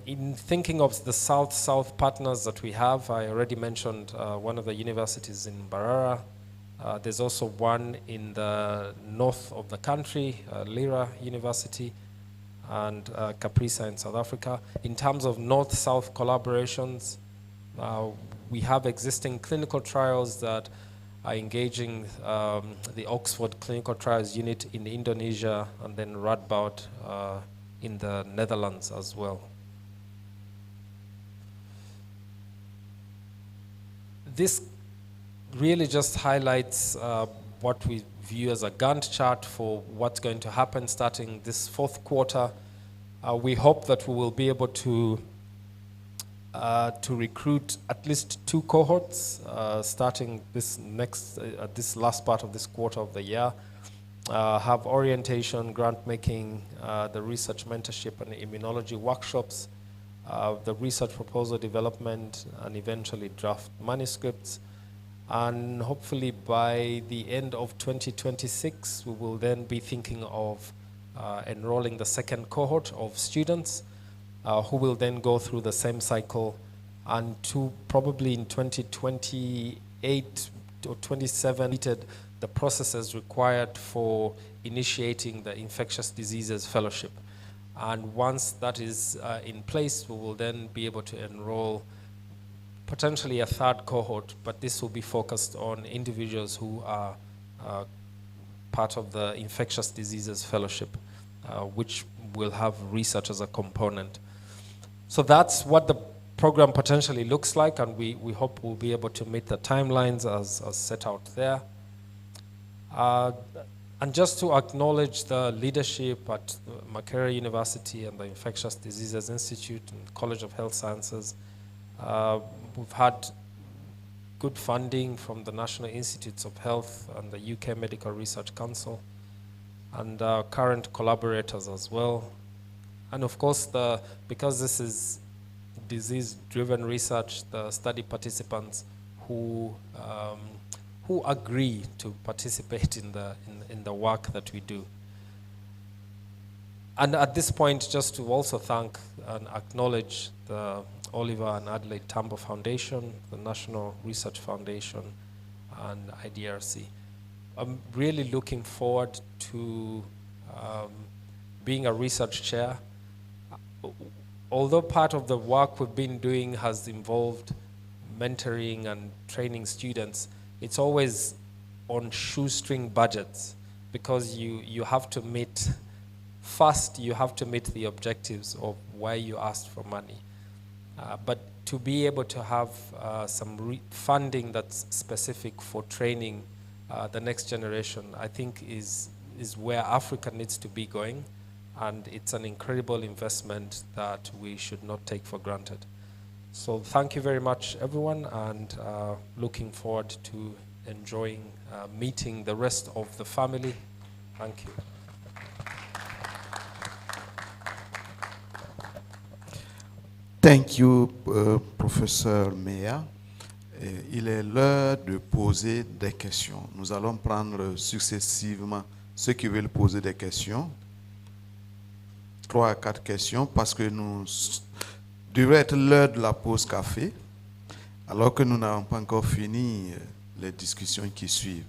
In thinking of the South-South partners that we have, I already mentioned one of the universities in Mbarara. There's also one in the north of the country, Lira University, and CAPRISA in South Africa. In terms of North-South collaborations, we have existing clinical trials that are engaging the Oxford Clinical Trials Unit in Indonesia, and then Radboud in the Netherlands as well. This really just highlights what we view as a Gantt chart for what's going to happen starting this fourth quarter. We hope that we will be able to recruit at least 2 cohorts starting this last part of this quarter of the year. Have orientation, grant making, the research mentorship and immunology workshops, the research proposal development, and eventually draft manuscripts. And hopefully by the end of 2026, we will then be thinking of enrolling the second cohort of students who will then go through the same cycle, and to probably in 2028 or 27 the processes required for initiating the infectious diseases fellowship. And once that is in place, we will then be able to enroll potentially a third cohort, but this will be focused on individuals who are part of the infectious diseases fellowship, which will have research as a component. So that's what the program potentially looks like, and we hope we'll be able to meet the timelines as set out there. And just to acknowledge the leadership at Makerere University and the Infectious Diseases Institute and College of Health Sciences. We've had good funding from the National Institutes of Health and the UK Medical Research Council. and current collaborators as well. And of course, because this is disease-driven research, the study participants who agree to participate in the work that we do. And at this point, just to also thank and acknowledge the Oliver and Adelaide Tambo Foundation, the National Research Foundation, and IDRC. I'm really looking forward to being a research chair. Although part of the work we've been doing has involved mentoring and training students, it's always on shoestring budgets, because you have to meet, first you have to meet the objectives of why you asked for money. But to be able to have some funding that's specific for training the next generation, I think is where Africa needs to be going, and it's an incredible investment that we should not take for granted. So thank you very much, everyone, and looking forward to enjoying meeting the rest of the family. Thank you. Thank you, Professeur Meya. Il est l'heure de poser des questions. Nous allons prendre successivement ceux qui veulent poser des questions. 3 à 4 questions, parce que nous devrait être l'heure de la pause café, alors que nous n'avons pas encore fini les discussions qui suivent.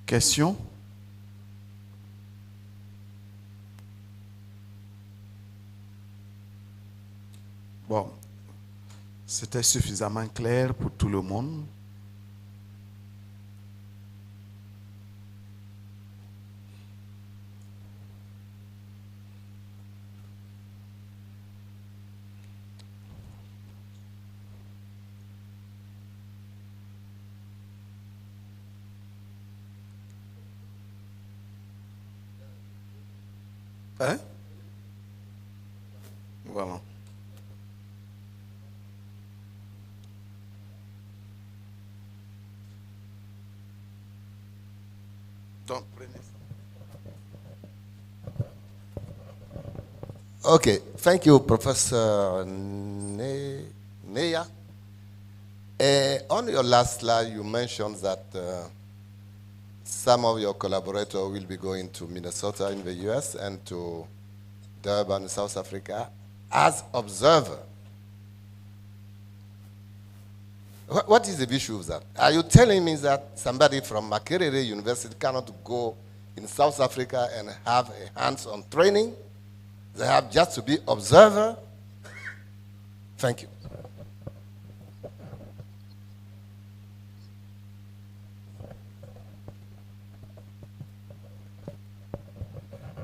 Question? Bon, c'était suffisamment clair pour tout le monde. Hein? Voilà. Donc, prenez ça. Okay, thank you, Professor Neya. On your last slide, you mentioned that some of your collaborators will be going to Minnesota in the US and to Durban, South Africa, as observer. What is the issue of that? Are you telling me that somebody from Makerere University cannot go in South Africa and have a hands-on training? They have just to be observer? Thank you.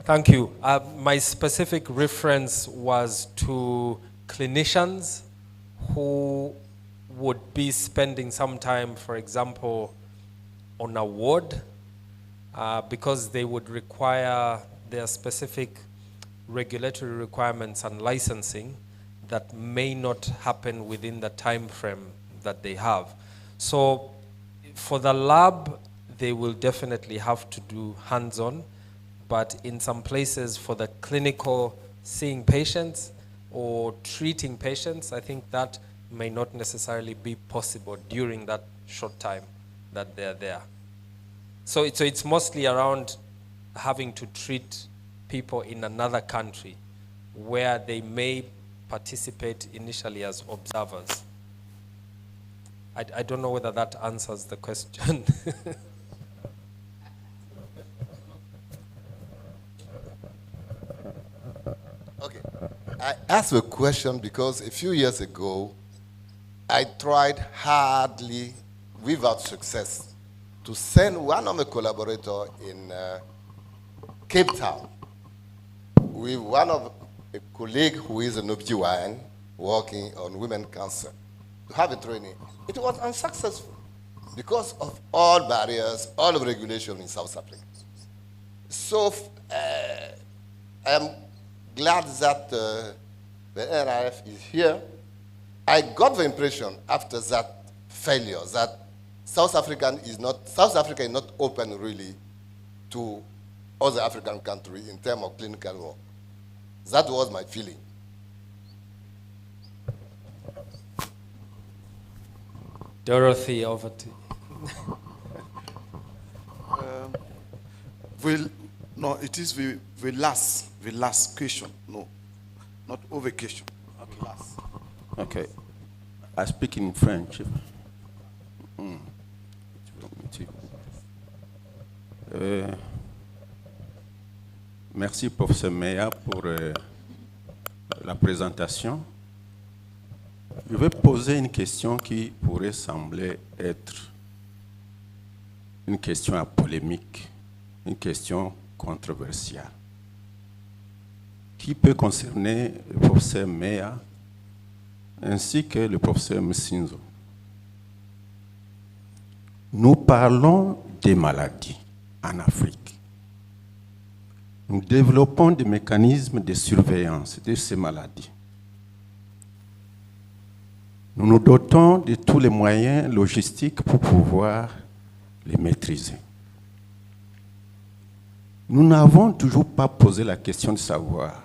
Thank you. My specific reference was to clinicians who would be spending some time, for example, on a ward, because they would require their specific regulatory requirements and licensing that may not happen within the time frame that they have. So for the lab, they will definitely have to do hands-on, but in some places for the clinical seeing patients or treating patients, I think that may not necessarily be possible during that short time that they're there. So it's mostly around having to treat people in another country where they may participate initially as observers. I don't know whether that answers the question. Okay. I asked a question because a few years ago, I tried hardly, without success, to send one of my collaborators in Cape Town with one of a colleague who is an OBGYN working on women cancer to have a training. It was unsuccessful because of all barriers, all of regulation in South Africa. So I am glad that the NRF is here. I got the impression after that failure that South Africa is not open really to other African countries in terms of clinical work. That was my feeling. Dorothy, over to you. No, it is the last question. No, not over question. Okay. Last. Okay. I speak in French. Merci, professeur Meya, pour la présentation. Je vais poser une question qui pourrait sembler être une question à polémique, une question controversiale, qui peut concerner le professeur Meya ainsi que le professeur Msinzo. Nous parlons des maladies en Afrique. Nous développons des mécanismes de surveillance de ces maladies. Nous nous dotons de tous les moyens logistiques pour pouvoir les maîtriser. Nous n'avons toujours pas posé la question de savoir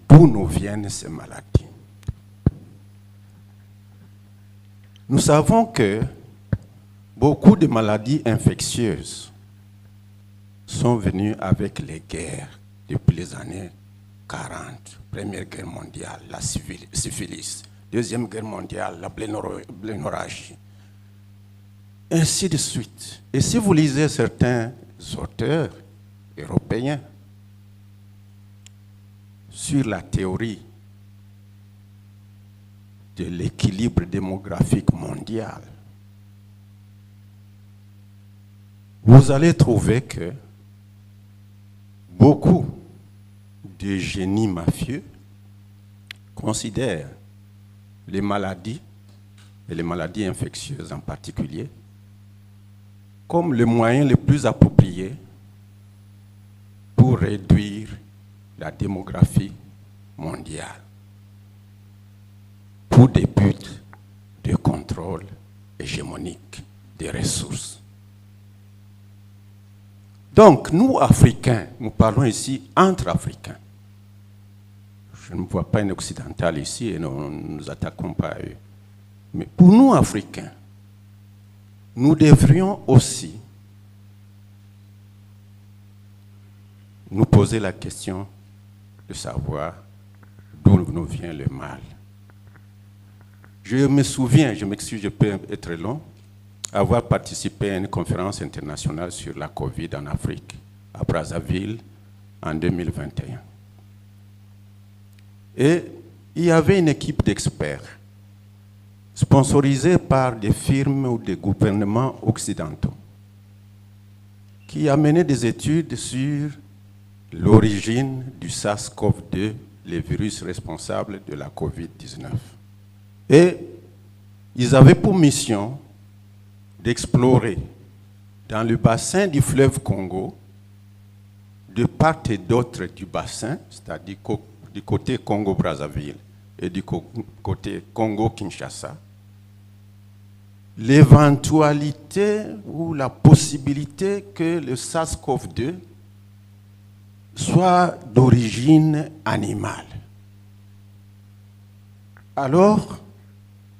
d'où nous viennent ces maladies. Nous savons que beaucoup de maladies infectieuses sont venues avec les guerres depuis les années 40. Première guerre mondiale, la syphilis. Deuxième guerre mondiale, la blénorragie. Ainsi de suite. Et si vous lisez certains auteurs européens sur la théorie de l'équilibre démographique mondial, vous allez trouver que beaucoup de génies mafieux considèrent les maladies, et les maladies infectieuses en particulier, comme le moyen le plus approprié pour réduire la démographie mondiale, pour des buts de contrôle hégémonique des ressources. Donc, nous, Africains, nous parlons ici entre Africains. Je ne vois pas un occidental ici et nous ne nous attaquons pas à eux. Mais pour nous, Africains, nous devrions aussi nous poser la question de savoir d'où nous vient le mal. Je me souviens, je m'excuse, je peux être long, avoir participé à une conférence internationale sur la Covid en Afrique, à Brazzaville, en 2021. Et il y avait une équipe d'experts sponsorisée par des firmes ou des gouvernements occidentaux qui a mené des études sur l'origine du SARS-CoV-2, le virus responsable de la COVID-19. Et ils avaient pour mission d'explorer dans le bassin du fleuve Congo, de part et d'autre du bassin, c'est-à-dire du côté Congo-Brazzaville et du côté Congo-Kinshasa, l'éventualité ou la possibilité que le SARS-CoV-2 soit d'origine animale. Alors,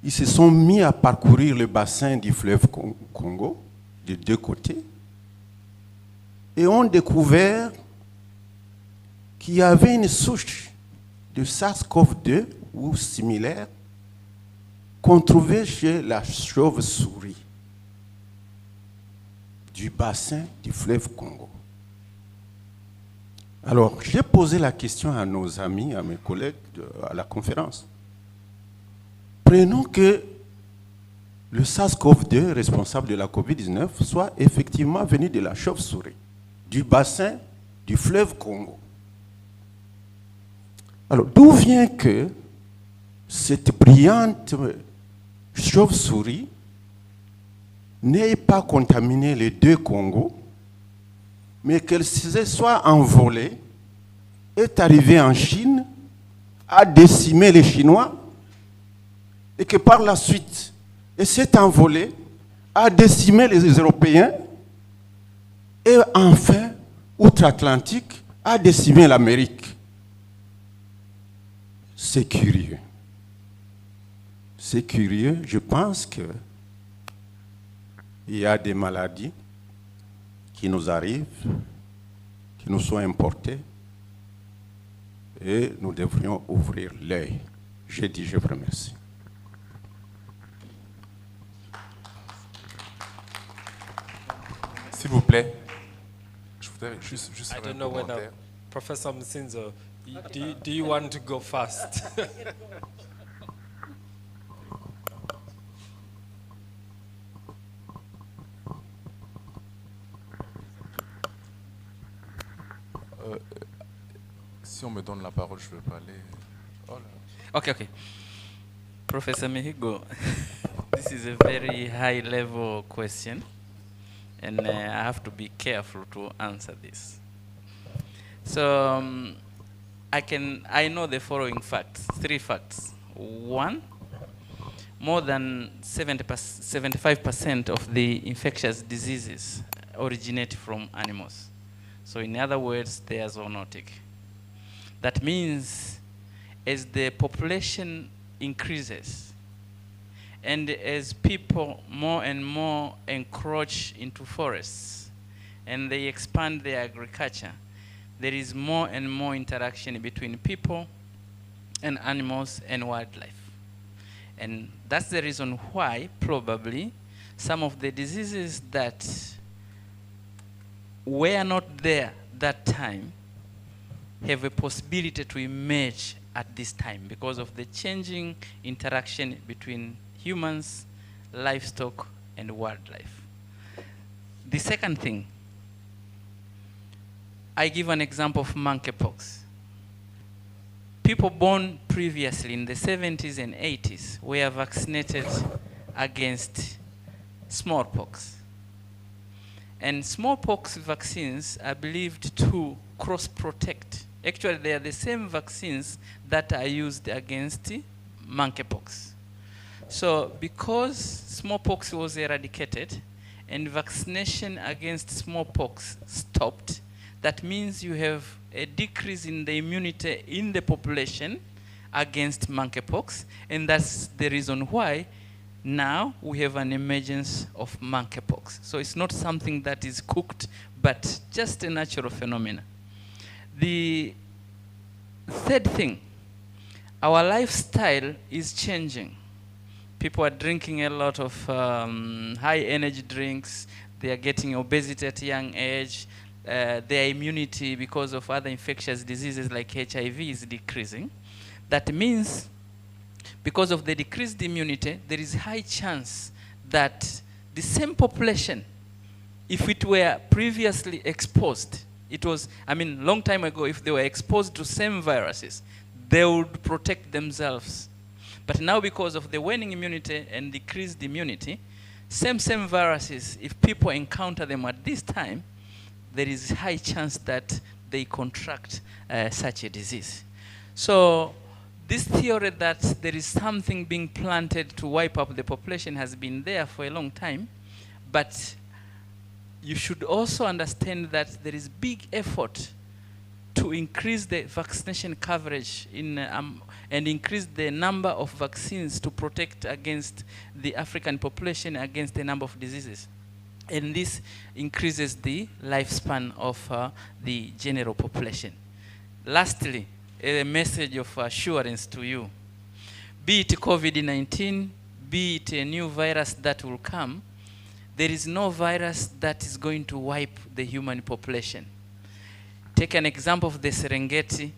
ils se sont mis à parcourir le bassin du fleuve Congo, de deux côtés, et ont découvert qu'il y avait une souche de SARS-CoV-2 ou similaire qu'on trouvait chez la chauve-souris du bassin du fleuve Congo. Alors, j'ai posé la question à nos amis, à mes collègues à la conférence. Prenons que le SARS-CoV-2 responsable de la COVID-19 soit effectivement venu de la chauve-souris, du bassin du fleuve Congo. Alors, d'où vient que cette brillante chauve-souris n'ait pas contaminé les deux Congos, mais qu'elle se soit envolée est arrivé en Chine, a décimé les Chinois, et que par la suite, il s'est envolé, a décimé les Européens, et enfin, outre-Atlantique, a décimé l'Amérique. C'est curieux. C'est curieux, je pense qu'il y a des maladies qui nous arrivent, qui nous sont importées, et nous devrions ouvrir l'œil. J'ai dit, je vous remercie. S'il vous plaît, je voudrais juste I faire un don't know whether commentaire. Professor Msinzo, do you want to go first? Si on me donne la parole, je veux parler. Oh là. Okay. Professor Mihigo, this is a very high level question, and I have to be careful to answer this. So I know the following facts, 3 facts. 1, more than 75% of the infectious diseases originate from animals. So in other words, they are zoonotic. That means as the population increases and as people more and more encroach into forests and they expand their agriculture, there is more and more interaction between people and animals and wildlife. And that's the reason why probably some of the diseases that were not there that time have a possibility to emerge at this time because of the changing interaction between humans, livestock, and wildlife. The second thing, I give an example of monkeypox. People born previously in the 70s and 80s were vaccinated against smallpox. And smallpox vaccines are believed to cross-protect. Actually, they are the same vaccines that are used against monkeypox. So because smallpox was eradicated and vaccination against smallpox stopped, that means you have a decrease in the immunity in the population against monkeypox, and that's the reason why now we have an emergence of monkeypox. So it's not something that is cooked, but just a natural phenomenon. The third thing, our lifestyle is changing. People are drinking a lot of high energy drinks. They are getting obesity at a young age. Their immunity because of other infectious diseases like HIV is decreasing. That means because of the decreased immunity, there is high chance that the same population, if it were previously exposed, it was, long time ago, if they were exposed to same viruses, they would protect themselves. But now because of the waning immunity and decreased immunity, same viruses, if people encounter them at this time, there is high chance that they contract such a disease. So this theory that there is something being planted to wipe up the population has been there for a long time, but you should also understand that there is big effort to increase the vaccination coverage and increase the number of vaccines to protect against the African population against a number of diseases. And this increases the lifespan of the general population. Lastly, a message of assurance to you. Be it COVID-19, be it a new virus that will come, there is no virus that is going to wipe the human population. Take an example of the Serengeti,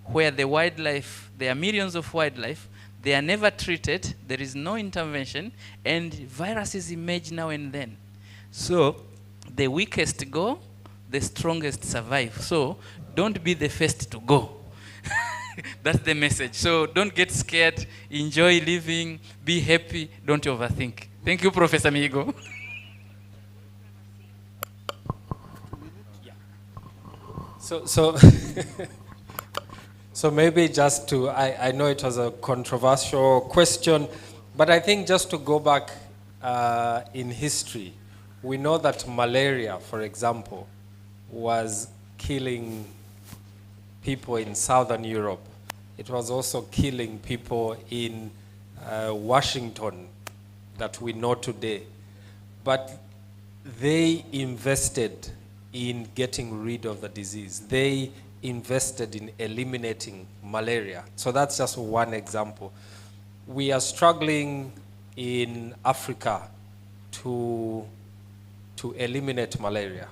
where the wildlife, there are millions of wildlife, they are never treated, there is no intervention, and viruses emerge now and then. So the weakest go, the strongest survive. So don't be the first to go. That's the message. So don't get scared, enjoy living, be happy, don't overthink. Thank you, Professor Mihigo. So So maybe just to, I know it was a controversial question, but I think just to go back in history, we know that malaria, for example, was killing people in Southern Europe. It was also killing people in Washington that we know today. But they invested in getting rid of the disease. They invested in eliminating malaria. So that's just one example. We are struggling in Africa to eliminate malaria.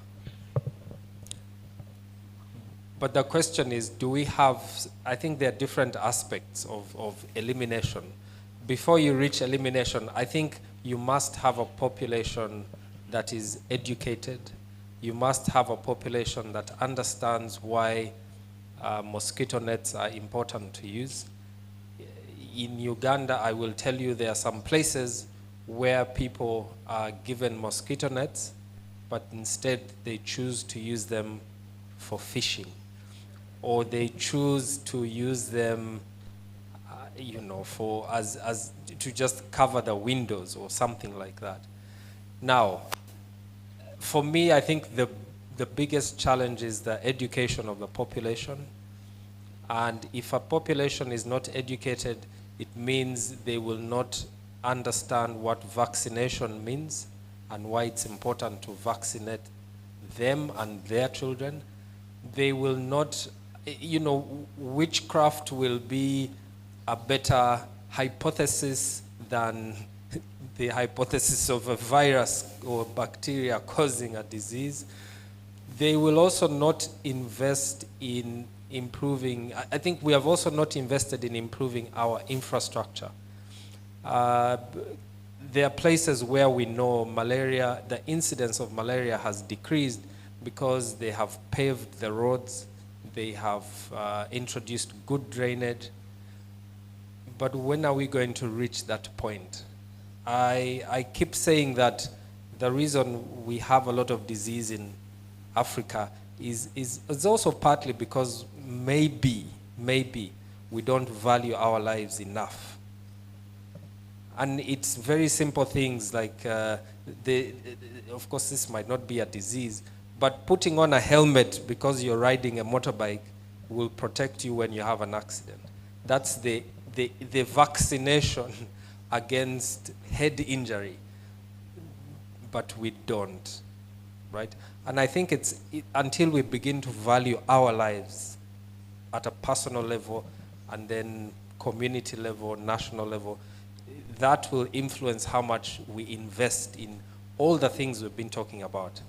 But the question is, do we have, I think there are different aspects of elimination. Before you reach elimination, I think you must have a population that is educated. You must have a population that understands why mosquito nets are important to use. In Uganda, I will tell you there are some places where people are given mosquito nets, but instead they choose to use them for fishing, or they choose to use them, for as to just cover the windows or something like that. Now, for me, I think the biggest challenge is the education of the population. And if a population is not educated, it means they will not understand what vaccination means and why it's important to vaccinate them and their children. They will not, witchcraft will be a better hypothesis than the hypothesis of a virus or bacteria causing a disease. They will also not invest in improving, I think we have also not invested in improving our infrastructure. There are places where we know malaria, the incidence of malaria has decreased because they have paved the roads, they have introduced good drainage. But when are we going to reach that point? I keep saying that the reason we have a lot of disease in Africa is also partly because maybe we don't value our lives enough. And it's very simple things like, of course this might not be a disease, but putting on a helmet because you're riding a motorbike will protect you when you have an accident. That's the vaccination against head injury, but we don't, right? And I think until we begin to value our lives at a personal level and then community level, national level, that will influence how much we invest in all the things we've been talking about.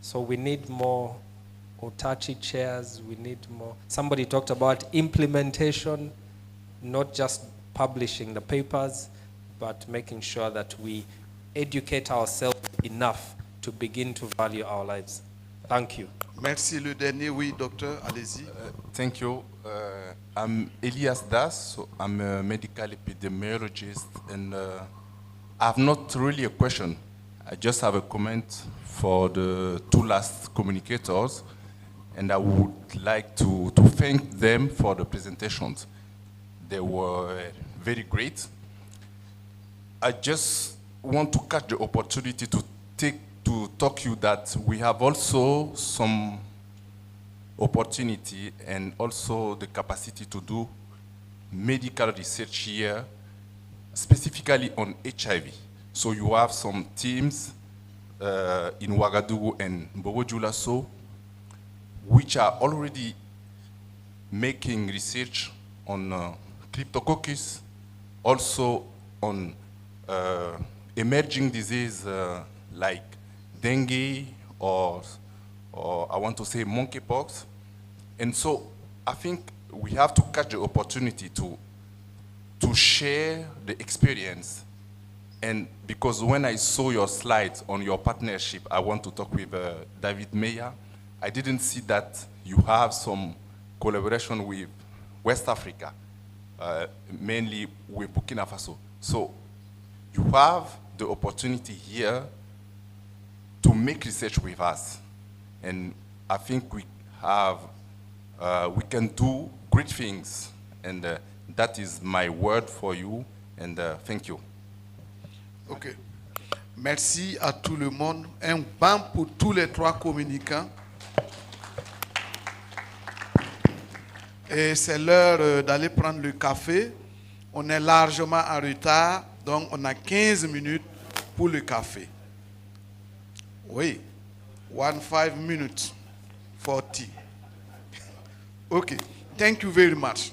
So we need more Ortarchi chairs, we need more. Somebody talked about implementation, not just publishing the papers, but making sure that we educate ourselves enough to begin to value our lives. Thank you. Merci. Le dernier, oui, docteur, allez-y. Thank you. I'm Elias Das, so I'm a medical epidemiologist, and I have not really a question. I just have a comment for the two last communicators, and I would like to thank them for the presentations. They were very great. I just want to catch the opportunity to talk you that we have also some opportunity and also the capacity to do medical research here, specifically on HIV. So you have some teams in Ouagadougou and Bobo-Dioulasso which are already making research on Cryptococcus, also on emerging disease like dengue or I want to say monkeypox. And so I think we have to catch the opportunity to share the experience. And because when I saw your slides on your partnership, I want to talk with David Meyer, I didn't see that you have some collaboration with West Africa, mainly with Burkina Faso. So you have the opportunity here to make research with us. And I think we can do great things. And that is my word for you. And thank you. OK. Merci à tout le monde. Un banc pour tous les trois communicants. Et c'est l'heure d'aller prendre le café. On est largement en retard, donc on a 15 minutes pour le café. Oui, 5 minutes for tea. Okay, thank you very much.